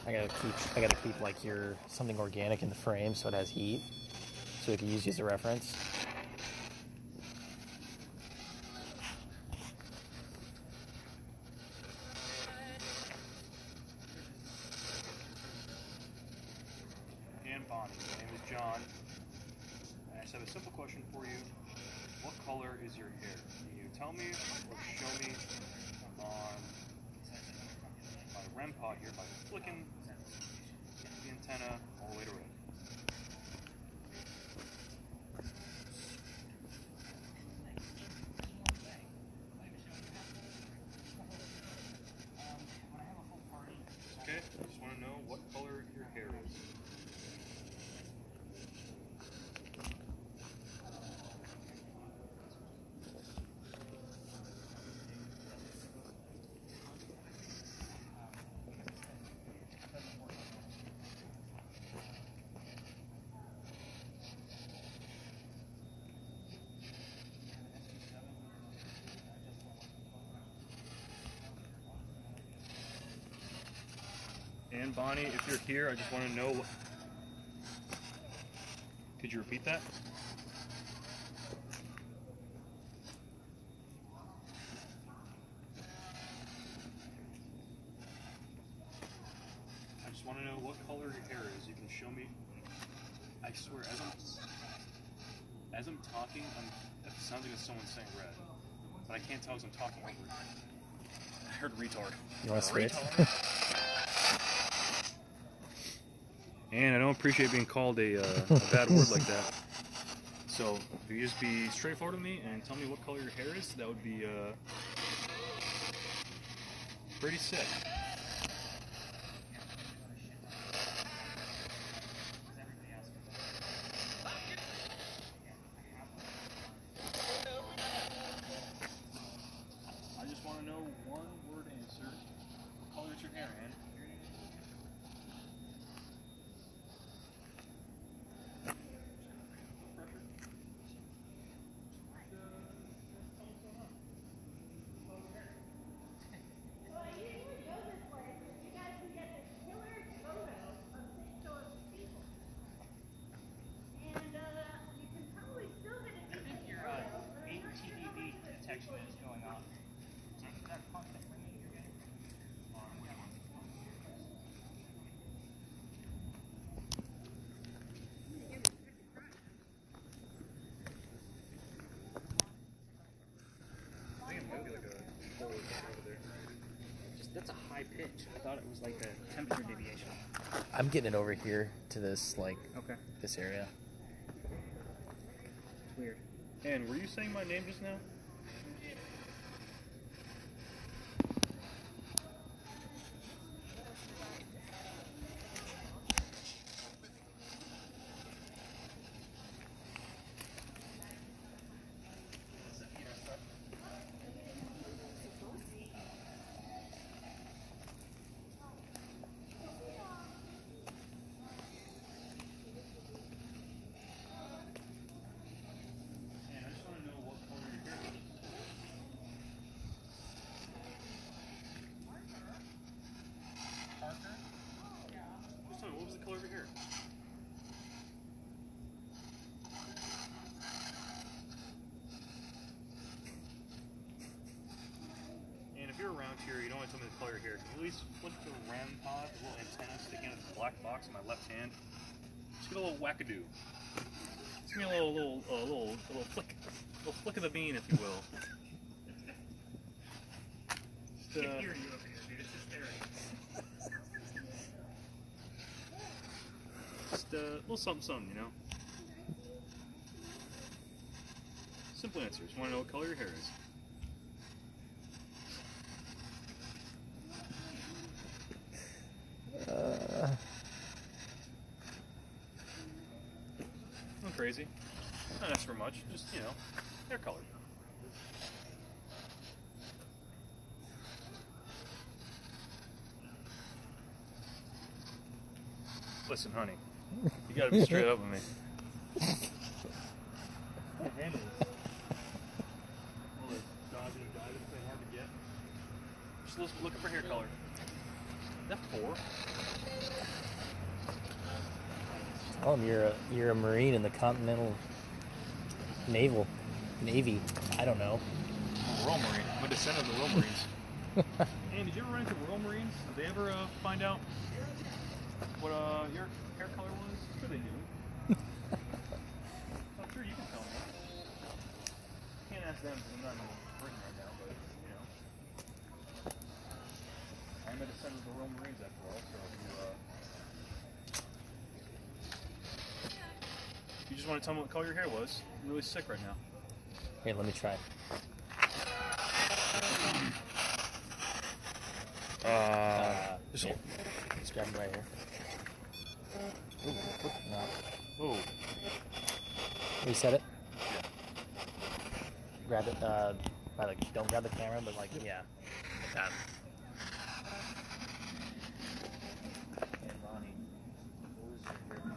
I gotta keep like something organic in the frame so it has heat, so we can use you as a reference. And Bonnie, my name is John. I just have a simple question for you. What color is your hair? Can you tell me or show me on my REM pod here by flicking the antenna all the way to red? Okay, I just want to know what color your hair is. And Bonnie, if you're here, I just want to know what... Could you repeat that? I just want to know what color your hair is. You can show me. I swear, as I'm talking, it sounds like it's someone saying red. But I can't tell because I'm talking over it. I heard retard. You want to switch? And I don't appreciate being called a bad word like that. So if you just be straightforward with me and tell me what color your hair is, that would be pretty sick. I just want to know one word answer. What color is your hair, man? Detection is going on. That's a high pitch. I thought it was like a temperature deviation. I'm getting it over here to this this area. Weird. And were you saying my name just now? What was the color over here? And if you're around here, you don't want to tell me the color of your hair. Can you at least flip the REM pod, the little antenna sticking out of the black box in my left hand? Just get a little wackadoo. Just give me a little flick of the bean, if you will. Just, I can hear you over here, dude. It's hysterical. Just a little something, you know? Simple answer. Just want to know what color your hair is. Not crazy. Not ask for much. Just, you know, hair color. Listen, honey, you gotta be straight up with me. Handles. All the dodging and diving thing hard to get. Just looking for hair color. Is that 4? Tell him you're a Marine in the Continental Navy. I don't know. I'm a Royal Marine. I'm a descendant of the Royal Marines. Hey, did you ever run into Royal Marines? Did they ever find out what your hair color was? I'm sure they do. I'm sure you can tell me. Can't ask them because I'm not in prison right now, but you know. I'm a descendant of the Royal Marines after all, so you just want to tell me what color your hair was. I'm really sick right now. Here, let me try. Just Here. Just grab it right here. No. Oh. Reset it. Grab it. Don't grab the camera, but like, yeah. Like that. And Bonnie, what was your hair color?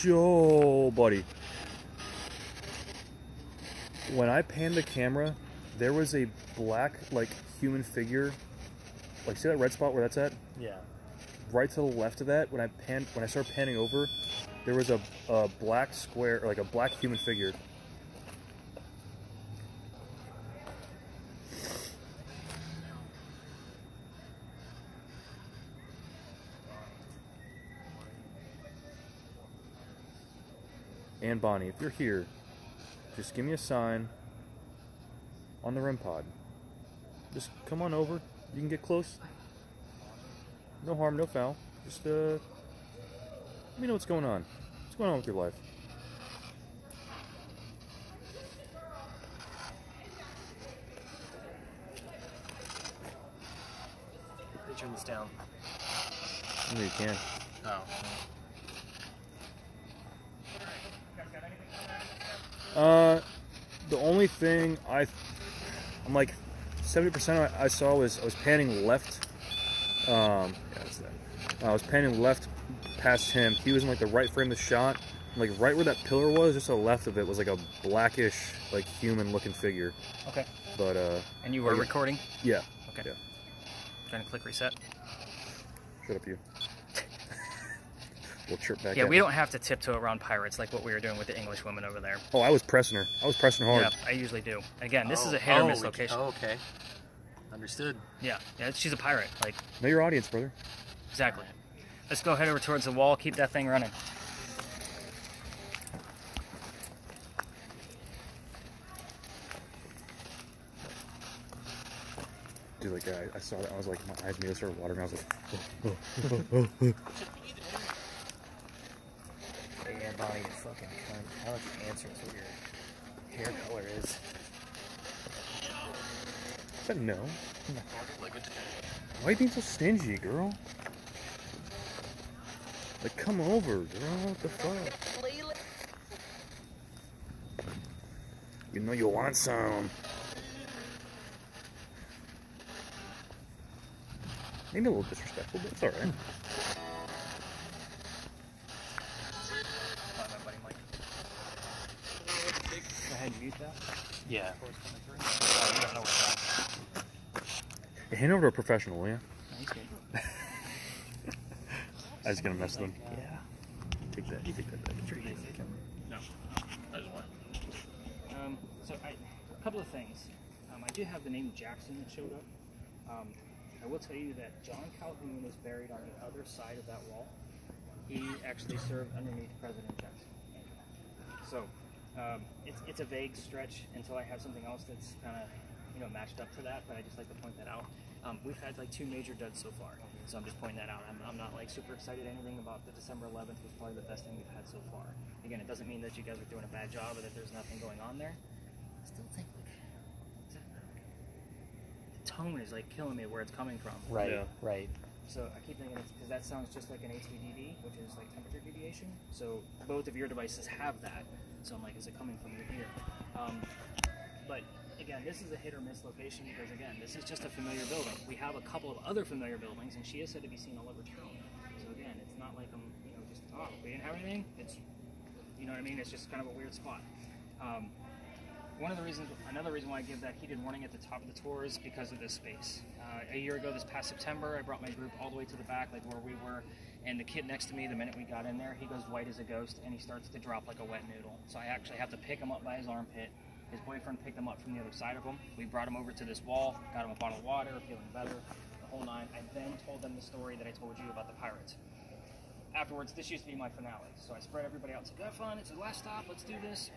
Oh, buddy. When I panned the camera, there was a black, like, human figure. Like, see that red spot where that's at? Yeah. Right to the left of that, when I started panning over, there was a black square, or like a black human figure. And Bonnie, if you're here, just give me a sign on the REM pod. Just come on over. You can get close. No harm, no foul. Just let me know what's going on. What's going on with your life? Let me turn this down. No, you can. Oh. The only thing I'm like 70% I saw was I was panning left. Yeah, that's that. I was panning left past him. He was in like the right frame of the shot. Like right where that pillar was, just to the left of it was like a blackish, like human-looking figure. Okay. But And you were recording? yeah. Okay. Yeah. Trying to click reset. Shut up, you. We'll chirp back. Yeah, at we me. don't have to tiptoe around pirates like what we were doing with the English woman over there. Oh, I was pressing her. I was pressing hard. Yeah, I usually do. Again, this is a hit or miss location. Oh, okay. Understood. Yeah, she's a pirate. Like, Know your audience, brother. exactly. Let's go head over towards the wall. Keep that thing running. Dude, like I saw that. I was like, my eyes immediately started watering. I was like, Yeah, Bonnie, you fucking cunt. Why don't you answer us what your hair color is? I said no. Why are you being so stingy, girl? Like, come over, girl. What the fuck? You know you want some. Maybe a little disrespectful, but it's alright. Come on, buddy, Mike. Go ahead and mute that. Yeah. You don't know what's Hey, hand over to a professional, will you? He's good. I was gonna mess with them. Yeah. Take that. Take that back. No, I just want. So a couple of things. I do have the name Jackson that showed up. I will tell you that John Calhoun is buried on the other side of that wall. He actually served underneath President Jackson. So it's a vague stretch until I have something else that's kind of matched up to that. But I just like to point that out. We've had like 2 major duds so far, so I'm just pointing that out. I'm not like super excited anything about the December 11th was probably the best thing we've had so far. Again, it doesn't mean that you guys are doing a bad job or that there's nothing going on there. I still think like the tone is like killing me where it's coming from. Right, Yeah. right. So I keep thinking it's because that sounds just like an ATDD, which is like temperature deviation. So both of your devices have that. So I'm like, is it coming from your ear? But again, this is a hit or miss location because again, this is just a familiar building. We have a couple of other familiar buildings, and she is said to be seen all over town. So again, it's not like I'm, just we didn't have anything. It's, you know what I mean? It's just kind of a weird spot. Another reason why I give that heated warning at the top of the tour is because of this space. A year ago, this past September, I brought my group all the way to the back, like where we were, and the kid next to me, the minute we got in there, he goes white as a ghost, and he starts to drop like a wet noodle. So I actually have to pick him up by his armpit. His boyfriend picked him up from the other side of him. We brought him over to this wall, got him a bottle of water, feeling better, the whole nine. I then told them the story that I told you about the pirates. Afterwards, this used to be my finale. So I spread everybody out, said, have fun, it's the last stop, let's do this.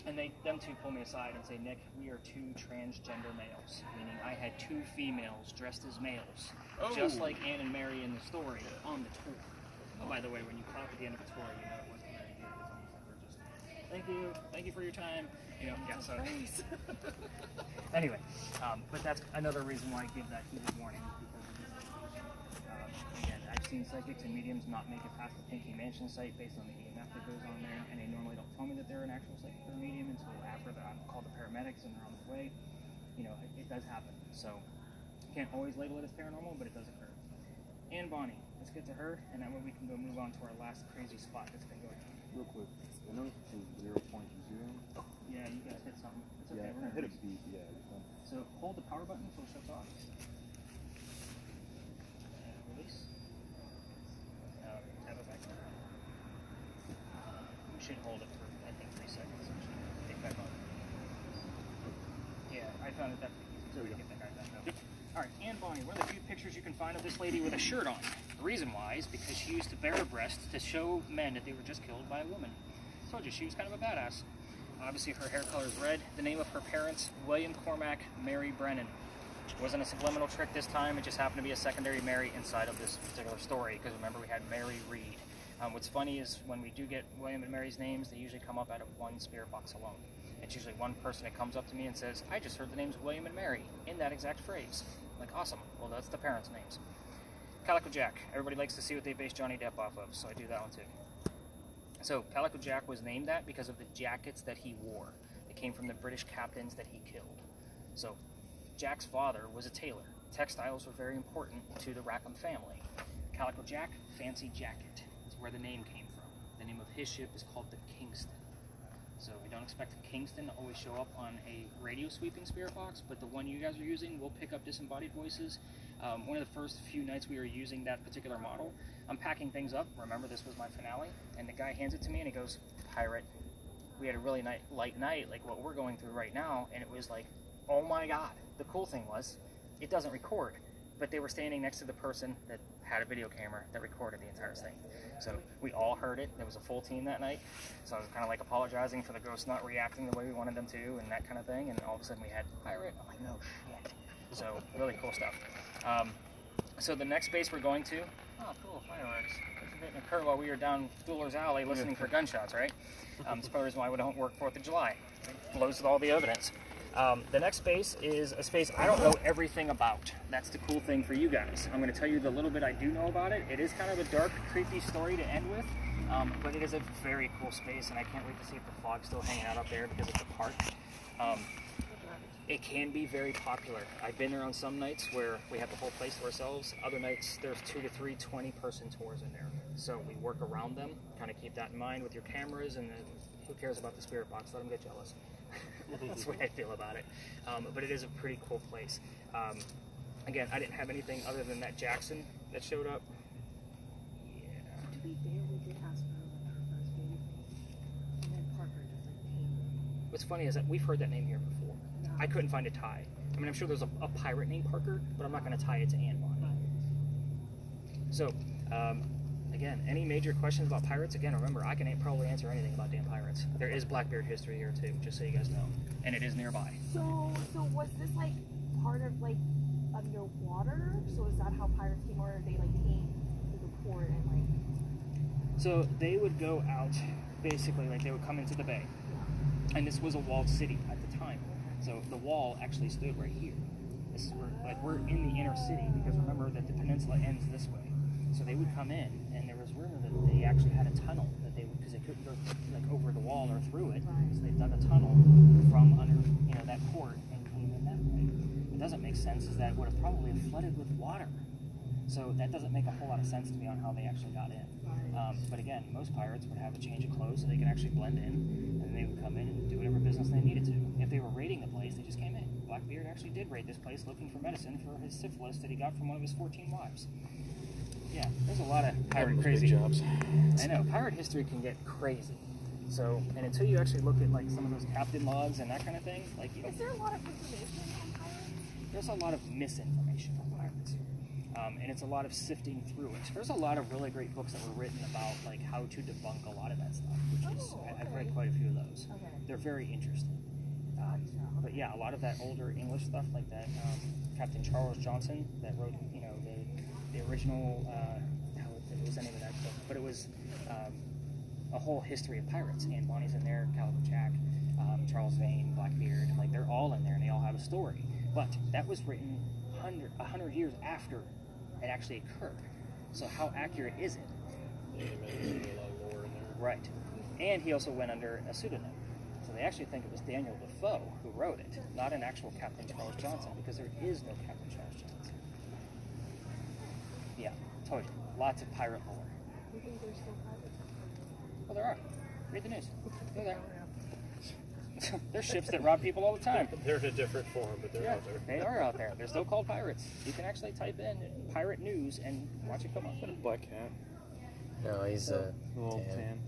And them two pull me aside and say, Nick, we are two transgender males, meaning I had two females dressed as males, just like Anne and Mary in the story on the tour. Oh, by the way, when you clap at the end of the tour, you know it wasn't Mary Jane. It's almost like we're just, thank you for your time. So anyway, but that's another reason why I give that heated warning. Again, I've seen psychics and mediums not make it past the Pinky Mansion site based on the EMF that goes on there, and they normally don't tell me that they're an actual psychic or medium until after I'm called the paramedics and they're on their way. It does happen. So you can't always label it as paranormal, but it does occur. And Bonnie, let's get to her, and that way we can go move on to our last crazy spot that's been going on. Real quick, I noticed it was 0.0. Yeah, you guys hit something. It's okay. Yeah, I hit a beep, yeah. So hold the power button until it shuts off. And release. Now tap it back on. You should hold it for, I think, 3 seconds. It should pick back on. Yeah, I found it definitely easy to get that guy back up. Alright, and Bonnie, one of the few pictures you can find of this lady with a shirt on. The reason why is because she used to bare her breast to show men that they were just killed by a woman. I told you, she was kind of a badass. Obviously, her hair color is red. The name of her parents, William Cormac, Mary Brennan. It wasn't a subliminal trick this time. It just happened to be a secondary Mary inside of this particular story, because remember, we had Mary Reed. What's funny is when we do get William and Mary's names, they usually come up out of one spirit box alone. It's usually one person that comes up to me and says, I just heard the names William and Mary in that exact phrase. I'm like, awesome. Well, that's the parents' names. Calico Jack. Everybody likes to see what they base Johnny Depp off of, so I do that one too. So, Calico Jack was named that because of the jackets that he wore. They came from the British captains that he killed. So, Jack's father was a tailor. Textiles were very important to the Rackham family. Calico Jack, fancy jacket. That's where the name came from. The name of his ship is called the Kingston. So, we don't expect the Kingston to always show up on a radio sweeping spirit box, but the one you guys are using will pick up disembodied voices. One of the first few nights we were using that particular model, I'm packing things up. Remember, this was my finale, and the guy hands it to me and he goes, pirate. We had a really light night, like what we're going through right now, and it was like, oh my god. The cool thing was, it doesn't record, but they were standing next to the person that had a video camera that recorded the entire thing. So we all heard it. There was a full team that night, so I was kind of like apologizing for the ghosts not reacting the way we wanted them to and that kind of thing, and all of a sudden we had pirate. I'm like, no shit. So really cool stuff. So the next base we're going to, oh cool, fireworks. It didn't occur while we were down Dueler's Alley listening for gunshots, right? That's probably the reason why we don't work 4th of July. It blows with all the evidence. The next space is a space I don't know everything about. That's the cool thing for you guys. I'm going to tell you the little bit I do know about it. It is kind of a dark, creepy story to end with, but it is a very cool space, and I can't wait to see if the fog's still hanging out up there because it's a park. It can be very popular. I've been there on some nights where we have the whole place to ourselves. Other nights, there's 2 to 3 20-person tours in there. So we work around them, kind of keep that in mind with your cameras, and then who cares about the spirit box? Let them get jealous. That's the way I feel about it. But it is a pretty cool place. Again, I didn't have anything other than that Jackson that showed up. Yeah. To be fair, we did ask for her first baby face, and then Parker just like came. What's funny is that we've heard that name here before. No. I couldn't find a tie. I mean, I'm sure there's a pirate named Parker, but I'm not going to tie it to Anne Bonnie. So, again, any major questions about pirates? Again, remember, I can probably answer anything about damn pirates. There is Blackbeard history here too, just so you guys know, and it is nearby. So was this like part of like underwater? So is that how pirates came, or they like came to the port and like? So they would go out, basically, like they would come into the bay, and this was a walled city at the time. So the wall actually stood right here. This is where, like, we're in the inner city, because remember that the peninsula ends this way. So they would come in, and there was rumor that they actually had a tunnel that they would, because they couldn't go like over the wall or through it, so they dug a tunnel from under, you know, that port and came in that way. What doesn't make sense is that it would have probably flooded with water. So that doesn't make a whole lot of sense to me on how they actually got in. But again, most pirates would have a change of clothes so they could actually blend in, and they would come in and do whatever business they needed to. If they were raiding the place, they just came in. Blackbeard actually did raid this place looking for medicine for his syphilis that he got from one of his 14 wives. Yeah, there's a lot of pirate crazy jobs. I know, pirate history can get crazy. So, and until you actually look at like some of those captain logs and that kind of thing, like, you know, Is there a lot of information on pirates? there's a lot of misinformation on pirates. And it's a lot of sifting through it. There's a lot of really great books that were written about like how to debunk a lot of that stuff, which is, I've read quite a few of those. Okay. They're very interesting. But yeah, a lot of that older English stuff, like that Captain Charles Johnson that wrote, you know, the original, what was the name of that book? But it was a whole history of pirates. Anne Bonny's in there, Calico Jack, Charles Vane, Blackbeard, like they're all in there and they all have a story. But that was written 100 years after it actually occurred. So how accurate is it? Yeah, man, there's a lot of lore in there. Right. And he also went under a pseudonym. So they actually think it was Daniel Defoe who wrote it, not an actual Captain Charles Johnson, because there is no Captain Charles Johnson. Yeah, told you. Lots of pirate lore. You think there's still pirates? Well, there are. Read the news. Go there. There's ships that rob people all the time. They're in a different form, but they're out there. They are out there. They're still called pirates. You can actually type in pirate news and watch it come up. Black cat. No, he's A little tan. tan.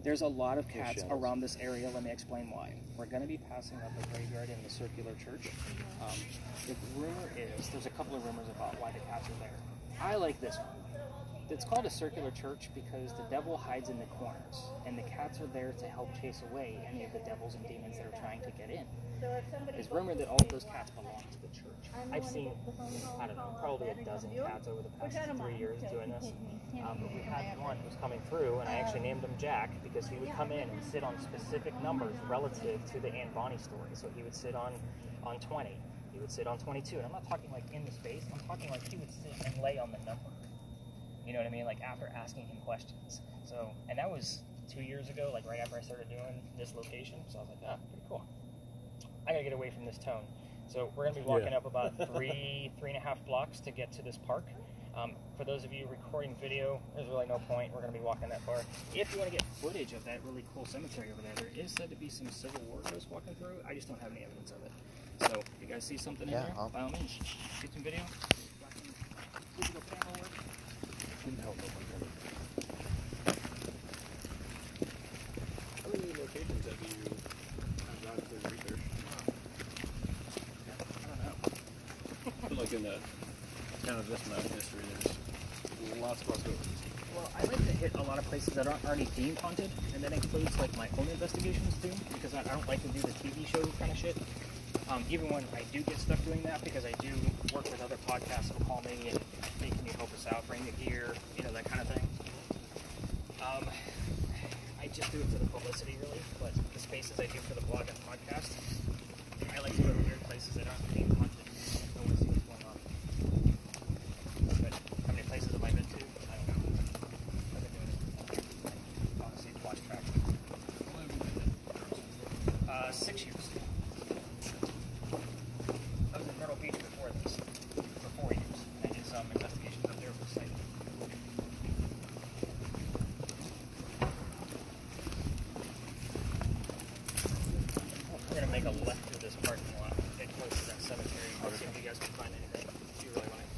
There's a lot of cats shells. around this area. Let me explain why. We're going to be passing up a graveyard in the circular church. The rumor is, there's a couple of rumors about why the cats are there. I like this one. It's called a circular church because the devil hides in the corners, and the cats are there to help chase away any of the devils and demons that are trying to get in. It's rumored that all of those cats belong to the church. I've seen, I don't know, probably a dozen cats over the past 3 years doing this. But we had one who was coming through, and I actually named him Jack because he would come in and sit on specific numbers relative to the Anne Bonny story. So he would sit on 20, he would sit on 22, and I'm not talking like in the space, I'm talking like he would sit and lay on the number. You know what I mean? Like after asking him questions. So, and that was 2 years ago, like right after I started doing this location. So I was like, ah, pretty cool. I gotta get away from this tone. So we're gonna be walking up about three and a half blocks to get to this park. For those of you recording video, there's really no point. We're gonna be walking that far. If you want to get footage of that really cool cemetery over there, there is said to be some Civil War ghosts walking through. I just don't have any evidence of it. So if you guys see something in there, by all means, get some video. Got some digital camera work. How many locations have you gone through research? I don't know. I feel like in the town of this amount of history, there's lots of possibilities. Well, I like to hit a lot of places that aren't already deemed haunted, and that includes like my own investigations too, because I don't like to do the TV show kind of shit. Even when I do get stuck doing that, because I do work with other podcasts who call me and they can help us out, bring the gear, you know, that kind of thing. I just do it for the publicity, really, but the spaces I do for the blog and podcast, I like to go to weird places that aren't being haunted. I want to see what's going on. But how many places have I been to? I don't know. I've been doing it, honestly, watch track. 6 years. I was in Myrtle Beach before this, for 4 years. I did some investigations up there for site. We're gonna make a left through this parking lot, get close to that cemetery. Let's see if you guys can find anything. If you really want to.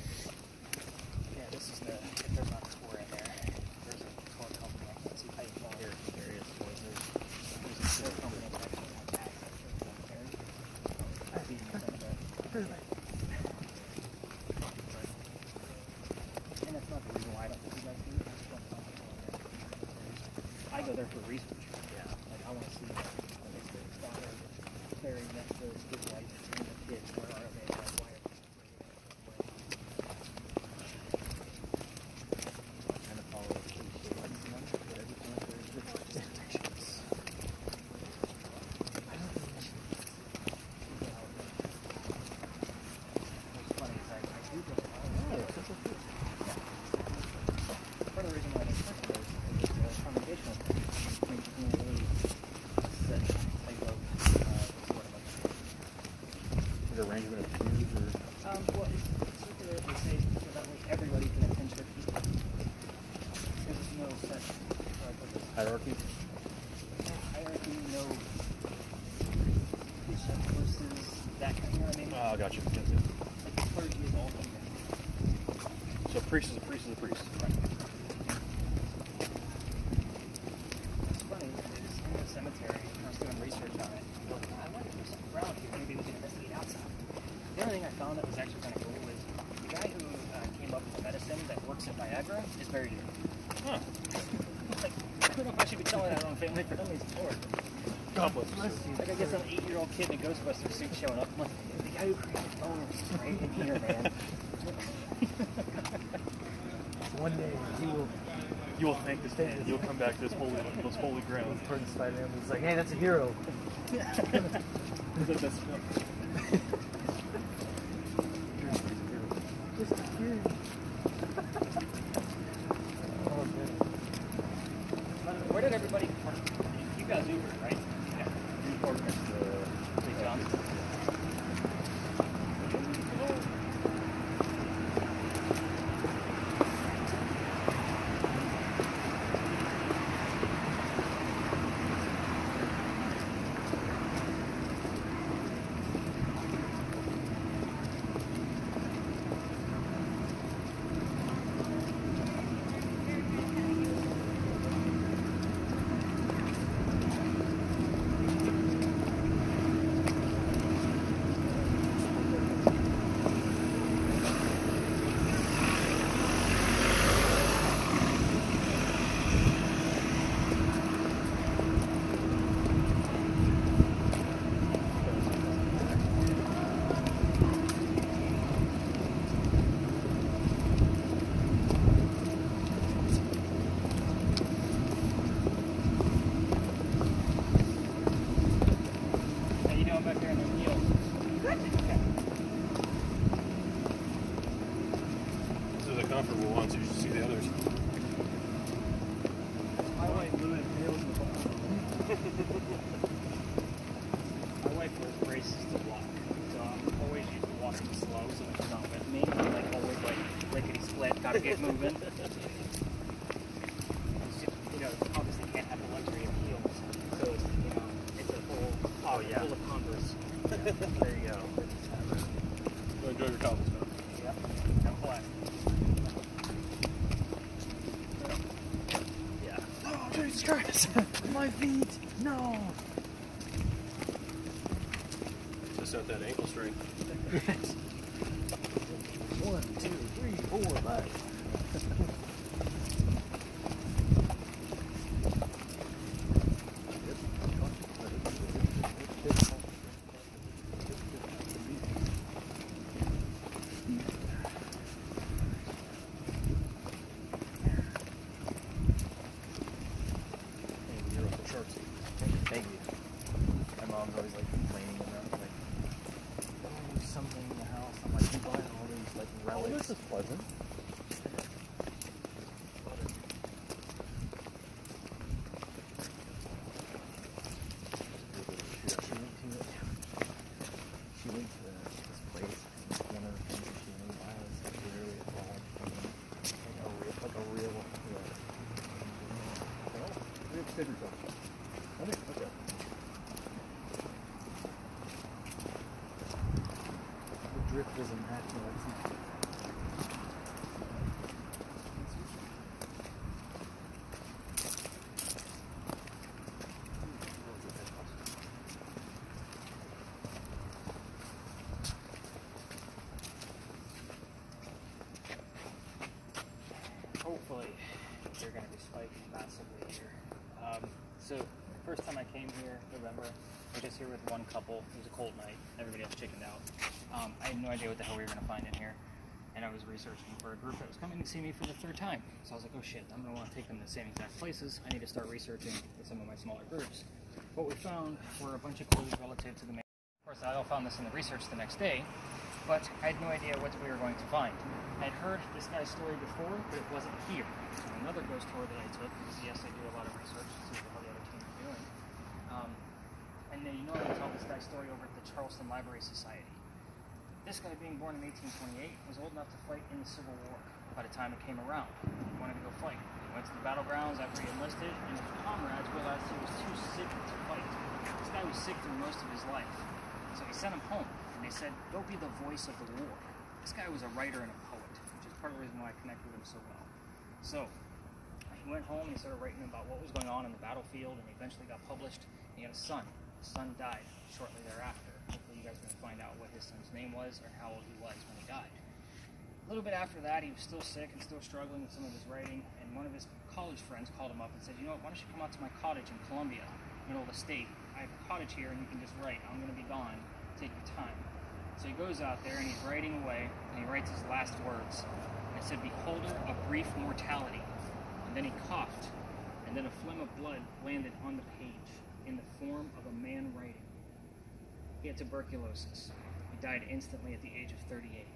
Yeah, this is the. If there's not a tour in there, there's a tour company. Let's see how you fall here. There is. There's a tour company that actually has access to the cemetery. I've been in some of that. And that's not the reason why I don't think you guys do it. I just don't know. I go there for research. Yeah. Like I want to see like his daughter buried next to his wife and the kids. Where are they? Like, why are they? Kind of follow the cliche. But every time there's restrictions. it arrangement of pews or? Well, it's circular, they say, so that way everybody can attend church. There's no set Hierarchy? hierarchy, no bishop versus that kind, you know what I mean? Oh, gotcha. Like the clergy is all human. So a priest is a priest is a priest. Right. It's funny, I was in the cemetery and I was doing research on it. I wonder if there's something around here, maybe we can investigate outside. The only thing I found that was actually kind of cool was the guy who came up with the medicine that works at Niagara is buried here. Huh. Like, I don't know if I should be telling that on family for some reason. God bless you. Like I get some 8-year-old kid in a Ghostbuster suit showing up. I'm like, the guy who created bones is right in here, man. One day You will thank this man. You'll come back to this holy ground. turn to Spider-Man. He's like, hey, that's a hero. That's Just a kid. Oh, man. Where did everybody park? You guys Uber, right? Yeah. you park next to Big John's. How you doing back there in the wheels? Good. Okay. This is a comfortable one, so you should see the others. My wife Lewis nails the ball. My wife wears braces to walk, so I'm always usually walking slow so that she's not with me. I'm like always like lickety split, gotta get moving. It's just, you know, obviously can't have the luxury of heels, so it's, you know, it's a whole full of Converse. There you go. Go enjoy your cobblestone. Yep. I'm black. Yeah. Oh, Jesus Christ. My feet. No. Just out that ankle strain. Yes. 1, 2, 3, 4, 5. Thank you. My mom's always like complaining about like, oh, there's something in the house. I'm like, you buy all these like relics. This is pleasant. She went to this place, and one of the things that she knew why was like literally a ball from like a real we have stickers on. Okay. The drift was immaculate. Hopefully, they're going to be spiked massively here. So, first time I came here, November, I was just here with one couple. It was a cold night. Everybody else chickened out. I had no idea what the hell we were going to find in here. And I was researching for a group that was coming to see me for the 3rd time. So I was like, oh shit, I'm going to want to take them to the same exact places. I need to start researching with some of my smaller groups. What we found were a bunch of clues relative to the main. Of course, I all found this in the research the next day, but I had no idea what we were going to find. I had heard this guy's story before, but it wasn't here. So another ghost tour that I took, because yes, I do a lot of research to see what the other team are doing. And then, you know, I told this guy's story over at the Charleston Library Society. This guy, being born in 1828, was old enough to fight in the Civil War. By the time it came around, he wanted to go fight. He went to the battlegrounds after he enlisted, and his comrades realized he was too sick to fight. This guy was sick through most of his life. So he sent him home, and they said, go be the voice of the war. This guy was a writer and a poet, which is part of the reason why I connected with him so well. So he went home and he started writing about what was going on in the battlefield, and he eventually got published. He had a son. His son died shortly thereafter. Hopefully you guys can find out what his son's name was or how old he was when he died. A little bit after that, he was still sick and still struggling with some of his writing, and one of his college friends called him up and said, you know what, why don't you come out to my cottage in Columbia, middle of the state. I have a cottage here and you can just write. I'm going to be gone. Take your time. So he goes out there and he's writing away, and he writes his last words. And it said, beholder of brief mortality. And then he coughed, and then a phlegm of blood landed on the page in the form of a man writing. He had tuberculosis. He died instantly at the age of 38.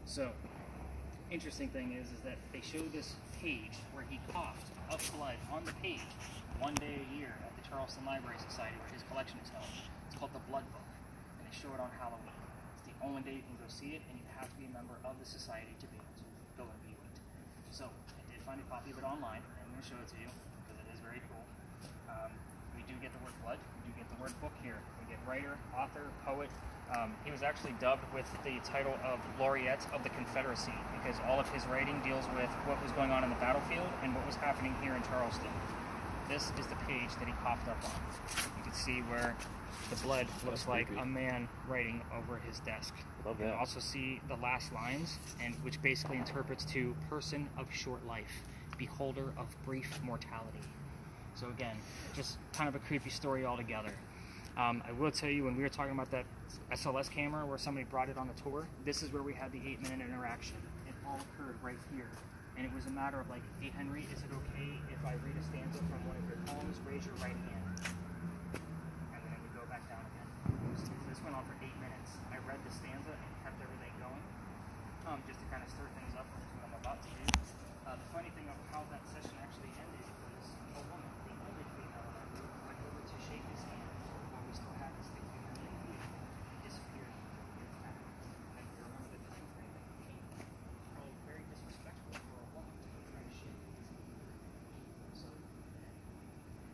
So, interesting thing is that they show this page where he coughed up blood on the page one day a year at the Charleston Library Society where his collection is held. It's called the Blood Book, and they show it on Halloween. It's the only day you can go see it, and you have to be a member of the society to be able to go and view it. So, I did find a copy of it online, and I'm going to show it to you because it is very cool. We do get the word blood. We do get the word book here. We get writer, author, poet. He was actually dubbed with the title of Laureate of the Confederacy because all of his writing deals with what was going on in the battlefield and what was happening here in Charleston. This is the page that he popped up on. You can see where the blood looks like a man writing over his desk. Love You that. can also see the last lines, and which basically interprets to person of short life, beholder of brief mortality. So again, just kind of a creepy story altogether. I will tell you, when we were talking about that SLS camera where somebody brought it on the tour, this is where we had the 8-minute interaction. It all occurred right here. And it was a matter of like, hey Henry, is it okay if I read a stanza from one of your poems? Raise your right hand. And then we go back down again. This went on for 8 minutes. I read the stanza and kept everything going, just to kind of stir things up with what I'm about to do. The funny thing of how that session actually ended was a woman, the only female in that group, went over to shake his hand while we still had this thing in the view. He disappeared. And I remember the time frame that he came. Probably very disrespectful for a woman to try to shake his hand. So,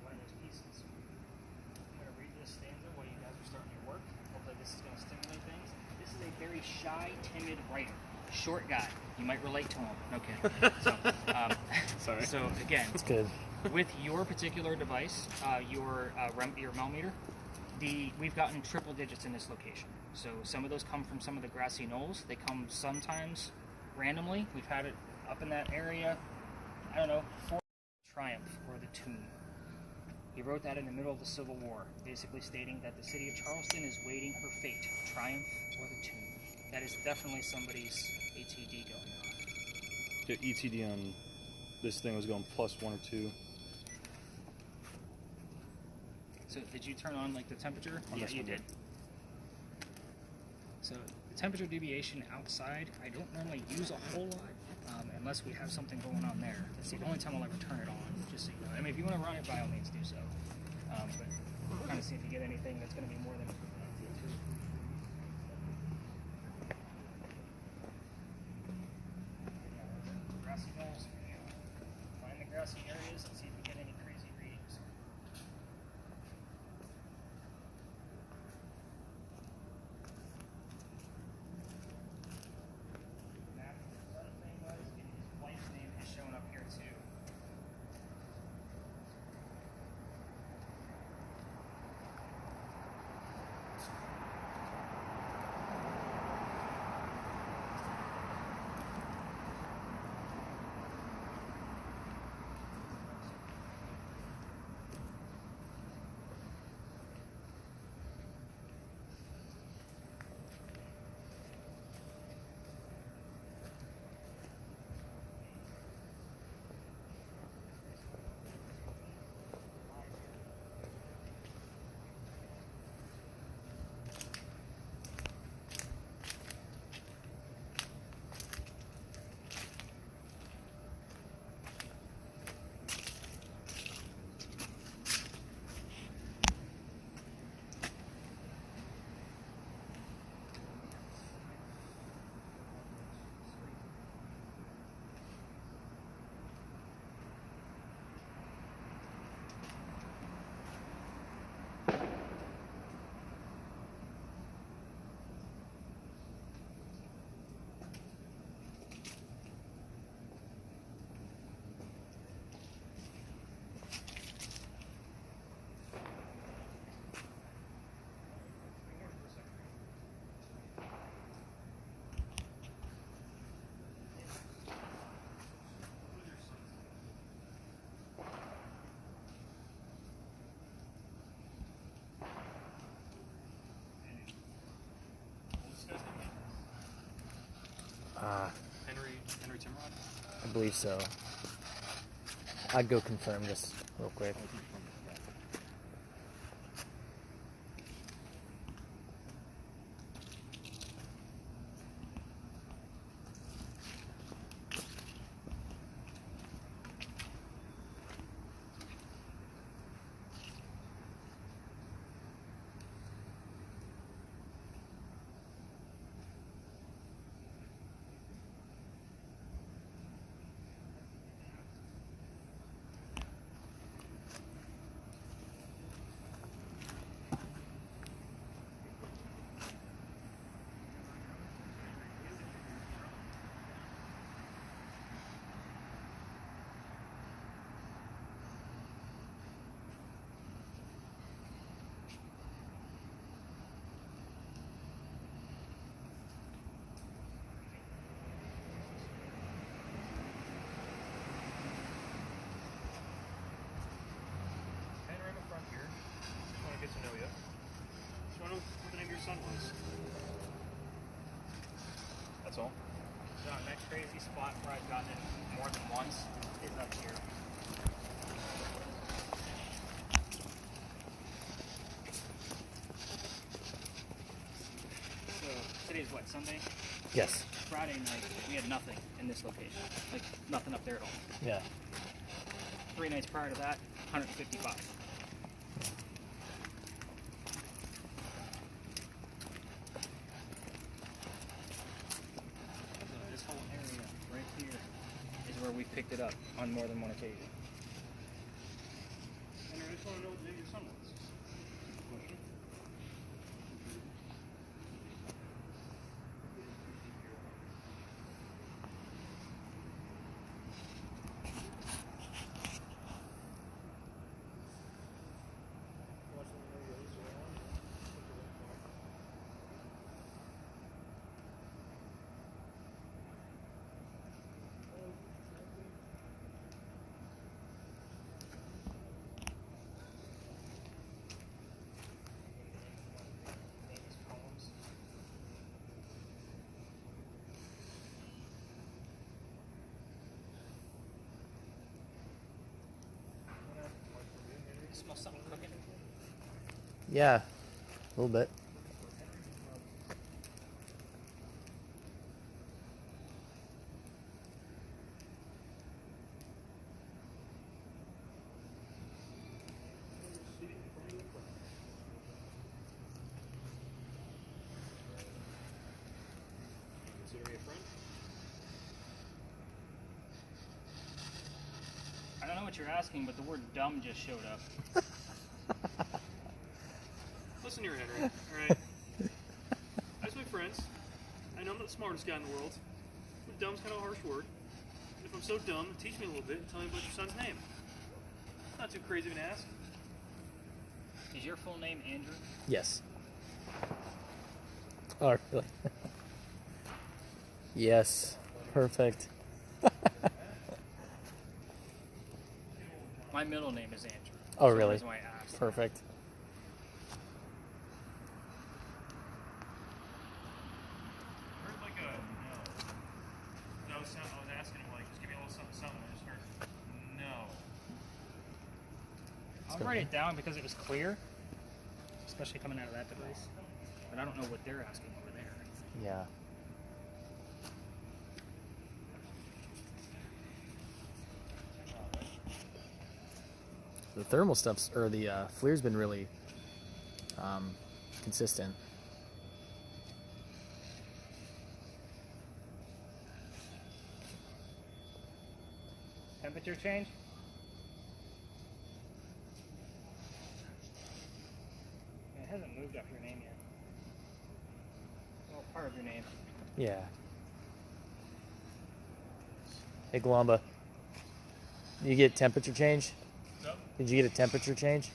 one of those pieces. I'm going to read this stanza while you guys are starting your work. Hopefully this is going to stimulate things. This is a very shy, timid writer. Short guy. You might relate to him. No kidding. So, Sorry. So again, It's good. with your particular device, your millimeter, we've gotten triple digits in this location. So some of those come from some of the grassy knolls. They come sometimes randomly. We've had it up in that area. I don't know. For triumph or the tomb. He wrote that in the middle of the Civil War, basically stating that the city of Charleston is waiting her fate, triumph or the tomb. That is definitely somebody's ATD going off. Yeah, ETD on this thing was going +1 or 2. So did you turn on like the temperature? On Yeah, this you one, did. So the temperature deviation outside, I don't normally use a whole lot unless we have something going on there. That's the only time I'll ever turn it on, just so you know. I mean, if you want to run it, by all means do so. But we're trying to see if you get anything that's going to be more than grassy knolls. Find the grassy areas and see if we get any crazy readings. Now, the other thing was, his wife's name is shown up here too. Henry Timrod? I believe so. I'd go confirm just real quick. Get to know you. Just want to know what the name of your son was. That's all. So our next crazy spot where I've gotten it more than once is up here. So today is what, Sunday? Yes. Friday night we had nothing in this location. Like nothing up there at all. Yeah. 3 nights prior to that, 155. This whole area right here is where we picked it up on more than one occasion. Henry, I just want to know what the name of your son was. Question. Smell something cooking. Yeah. A little bit. Consider me a friend? I don't know what you're asking, but the word dumb just showed up. Listen here, Henry. Alright? I just make friends. I know I'm not the smartest guy in the world. But dumb's kind of a harsh word. And if I'm so dumb, teach me a little bit and tell me about your son's name. Not too crazy of an ask. Is your full name Andrew? Yes. Oh, really? Yes. Perfect. My middle name is Andrew. Oh, So really? That's why I asked. Perfect. Heard like a no. I was asking him like, just give me a little something, something. I just heard no. I'll write it down because it was clear, especially coming out of that device. But I don't know what they're asking over there. Yeah. The thermal stuff's, or the FLIR's been really consistent. Temperature change? It hasn't moved up your name yet. Well, part of your name. Yeah. Hey, Galamba. You get temperature change? No? Did you get a temperature change?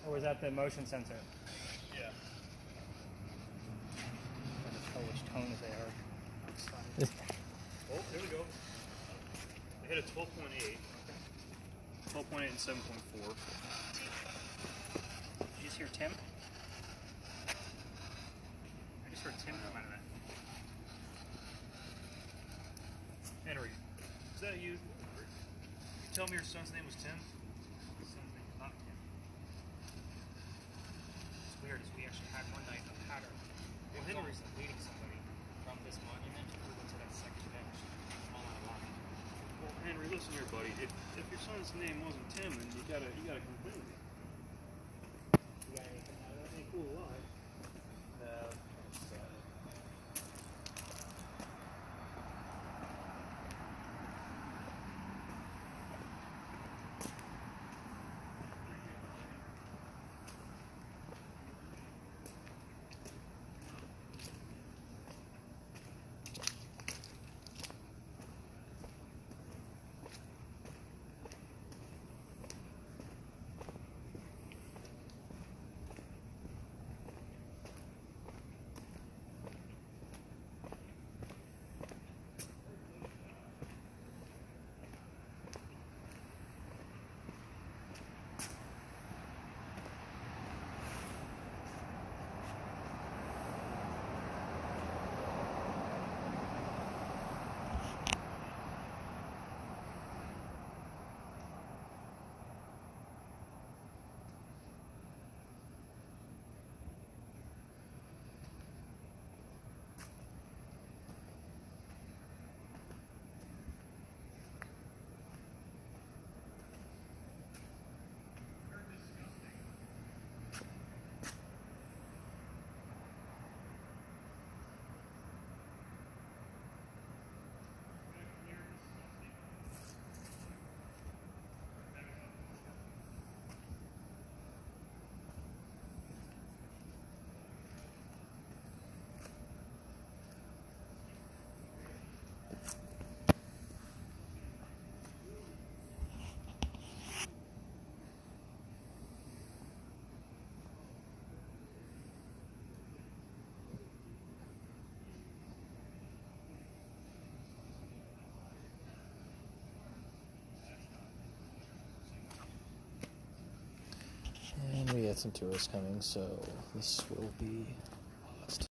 Or was that the motion sensor? Yeah. I just tell which tones they are. Oh, there we go. I hit a 12.8. 12.8 and 7.4. Did you just hear Tim? I just heard Tim come out of that. Is that you? You tell me your son's name was Tim? His son's name is not Tim. What's weird is we actually had one night a pattern. Well, Henry's leading somebody from this monument over to that second bench. All on a line. Well, Henry, listen here, buddy. If your son's name wasn't Tim, then you gotta come clean with me. You got anything out of that? Ain't cool alive. And we had some tourists coming, so this will be paused.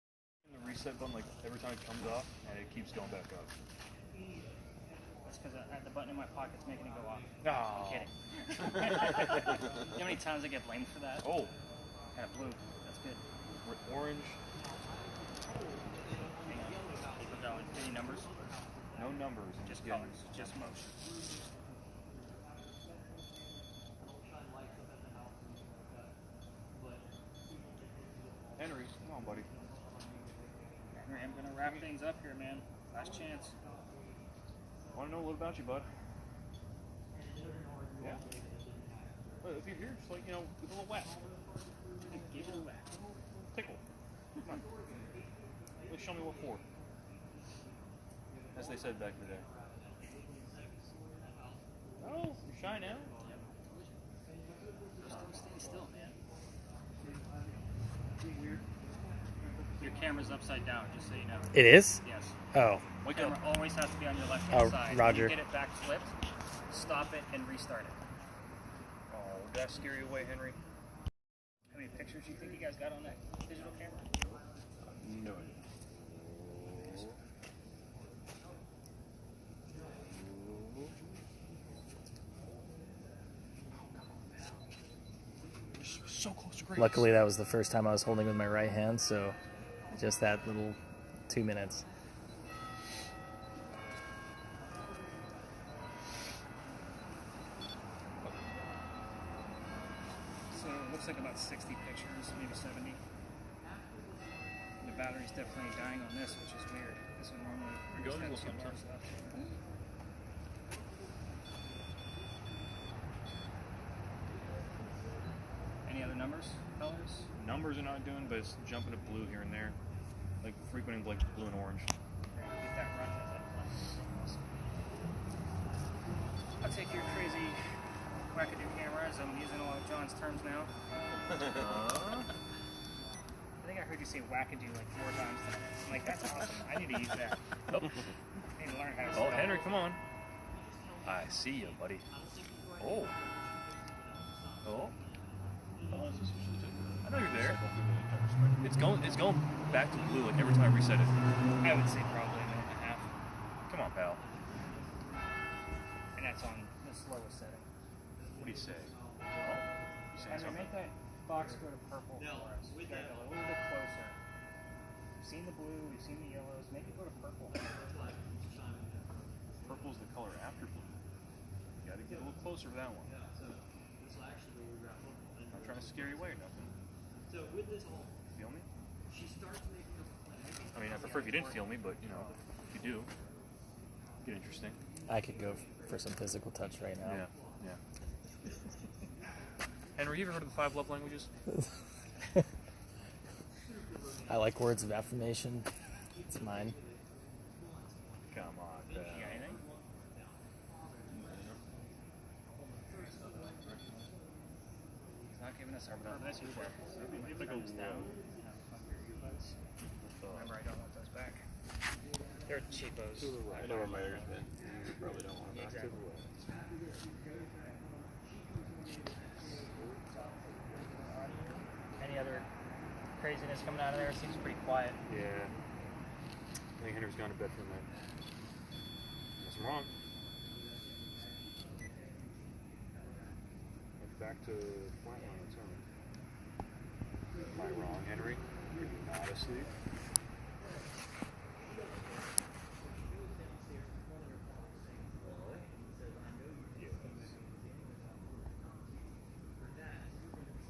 The reset button, like every time it comes off, and it keeps going back up. That's because I had the button in my pocket's making it go off. Oh. I'm kidding. You know how many times I get blamed for that? Oh, Kind of blue. That's good. orange. Hang on. Keep it going. Any numbers? No numbers. Just getting- colors. Just motion. Henry, come on, buddy. Henry, I'm gonna wrap things up here, man. Last chance. I want to know a little about you, bud. Yeah. Well, if you're here, just like, give a little whack. Give it a whack. Tickle. Come on. Let's show me what for. As they said back in the day. Oh, you're shy now? Stay still, man. Weird. Your camera's upside down, just so you know. It is? Yes. Oh. Wake Camera up. always has to be on your left-hand Oh, side. Roger. When you get it back flipped, stop it and restart it. Oh, did that scare you away, Henry? How many pictures do you think you guys got on that digital camera? No idea. So close to Grace. Luckily, that was the first time I was holding with my right hand, so just that little 2 minutes. So it looks like about 60 pictures, maybe 70. The battery's definitely dying on this, which is weird. This one normally Here we go, just we'll has 2 come bars left. Any other numbers, colors? Numbers are not doing, but it's jumping to blue here and there. Like frequenting like blue and orange. Get that run with it. I'll take your crazy wackadoo cameras. I'm using all of John's terms now. I think I heard you say wackadoo like 4 times tonight. I'm like, that's awesome. I need to use that. Nope. I need to learn how to Oh, spell. Henry, come on. I see you, buddy. Oh. Oh. I know you're there. It's going back to blue like every time I reset it. I would say probably a minute and a half. Come on, pal. that's on the slowest setting. What do you say? Oh, you saying Henry, something? make that box go to purple for us. We got a little bit closer. We've seen the blue, we've seen the yellows. Make it go to purple. Purple's the color after blue. You gotta get a little closer for that one. I'm not trying to scare you away or nothing. Feel me? I mean, I prefer if you didn't feel me, but, you know, if you do, get interesting. I could go for some physical touch right now. Yeah. Henry, you ever heard of the 5 love languages? I like words of affirmation. It's mine. Come on, You got anything? He's not giving us our purpose. If I go down, Remember, I don't want those back. They're cheapos. I know where my ear's been. You probably don't want to back to the west. Any other craziness coming out of there? It seems pretty quiet. yeah. I think Henry's gone to bed for the night. Unless I'm wrong. It's back to flat on its own. Am I wrong, Henry? Are you not asleep?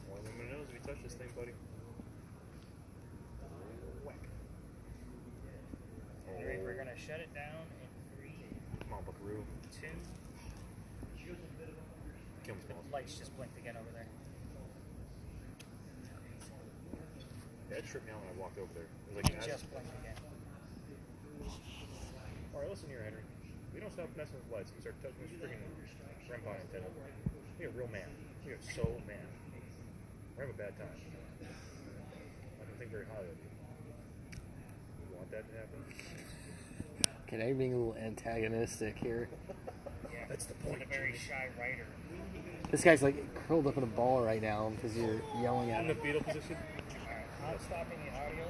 Only woman knows if you touch this thing, buddy. Whack. Henry, we're gonna shut it down in 3, Come on, Buckaroo. 2. Kill him, The lights just blinked again over there. Yeah, it tripped me out when I walked over there. It was like, It just blinked again. Alright, listen here, Henry. We don't stop messing with lights. You start touching this freaking REM pod antenna. You're a real man. You're so man. We're having a bad time. I don't think very highly of you. You want that to happen? Okay, now you're being a little antagonistic here. Yeah, That's the point. A very shy writer. This guy's like curled up in a ball right now because you're yelling at In the him. fetal position? Alright, I'm stopping the audio.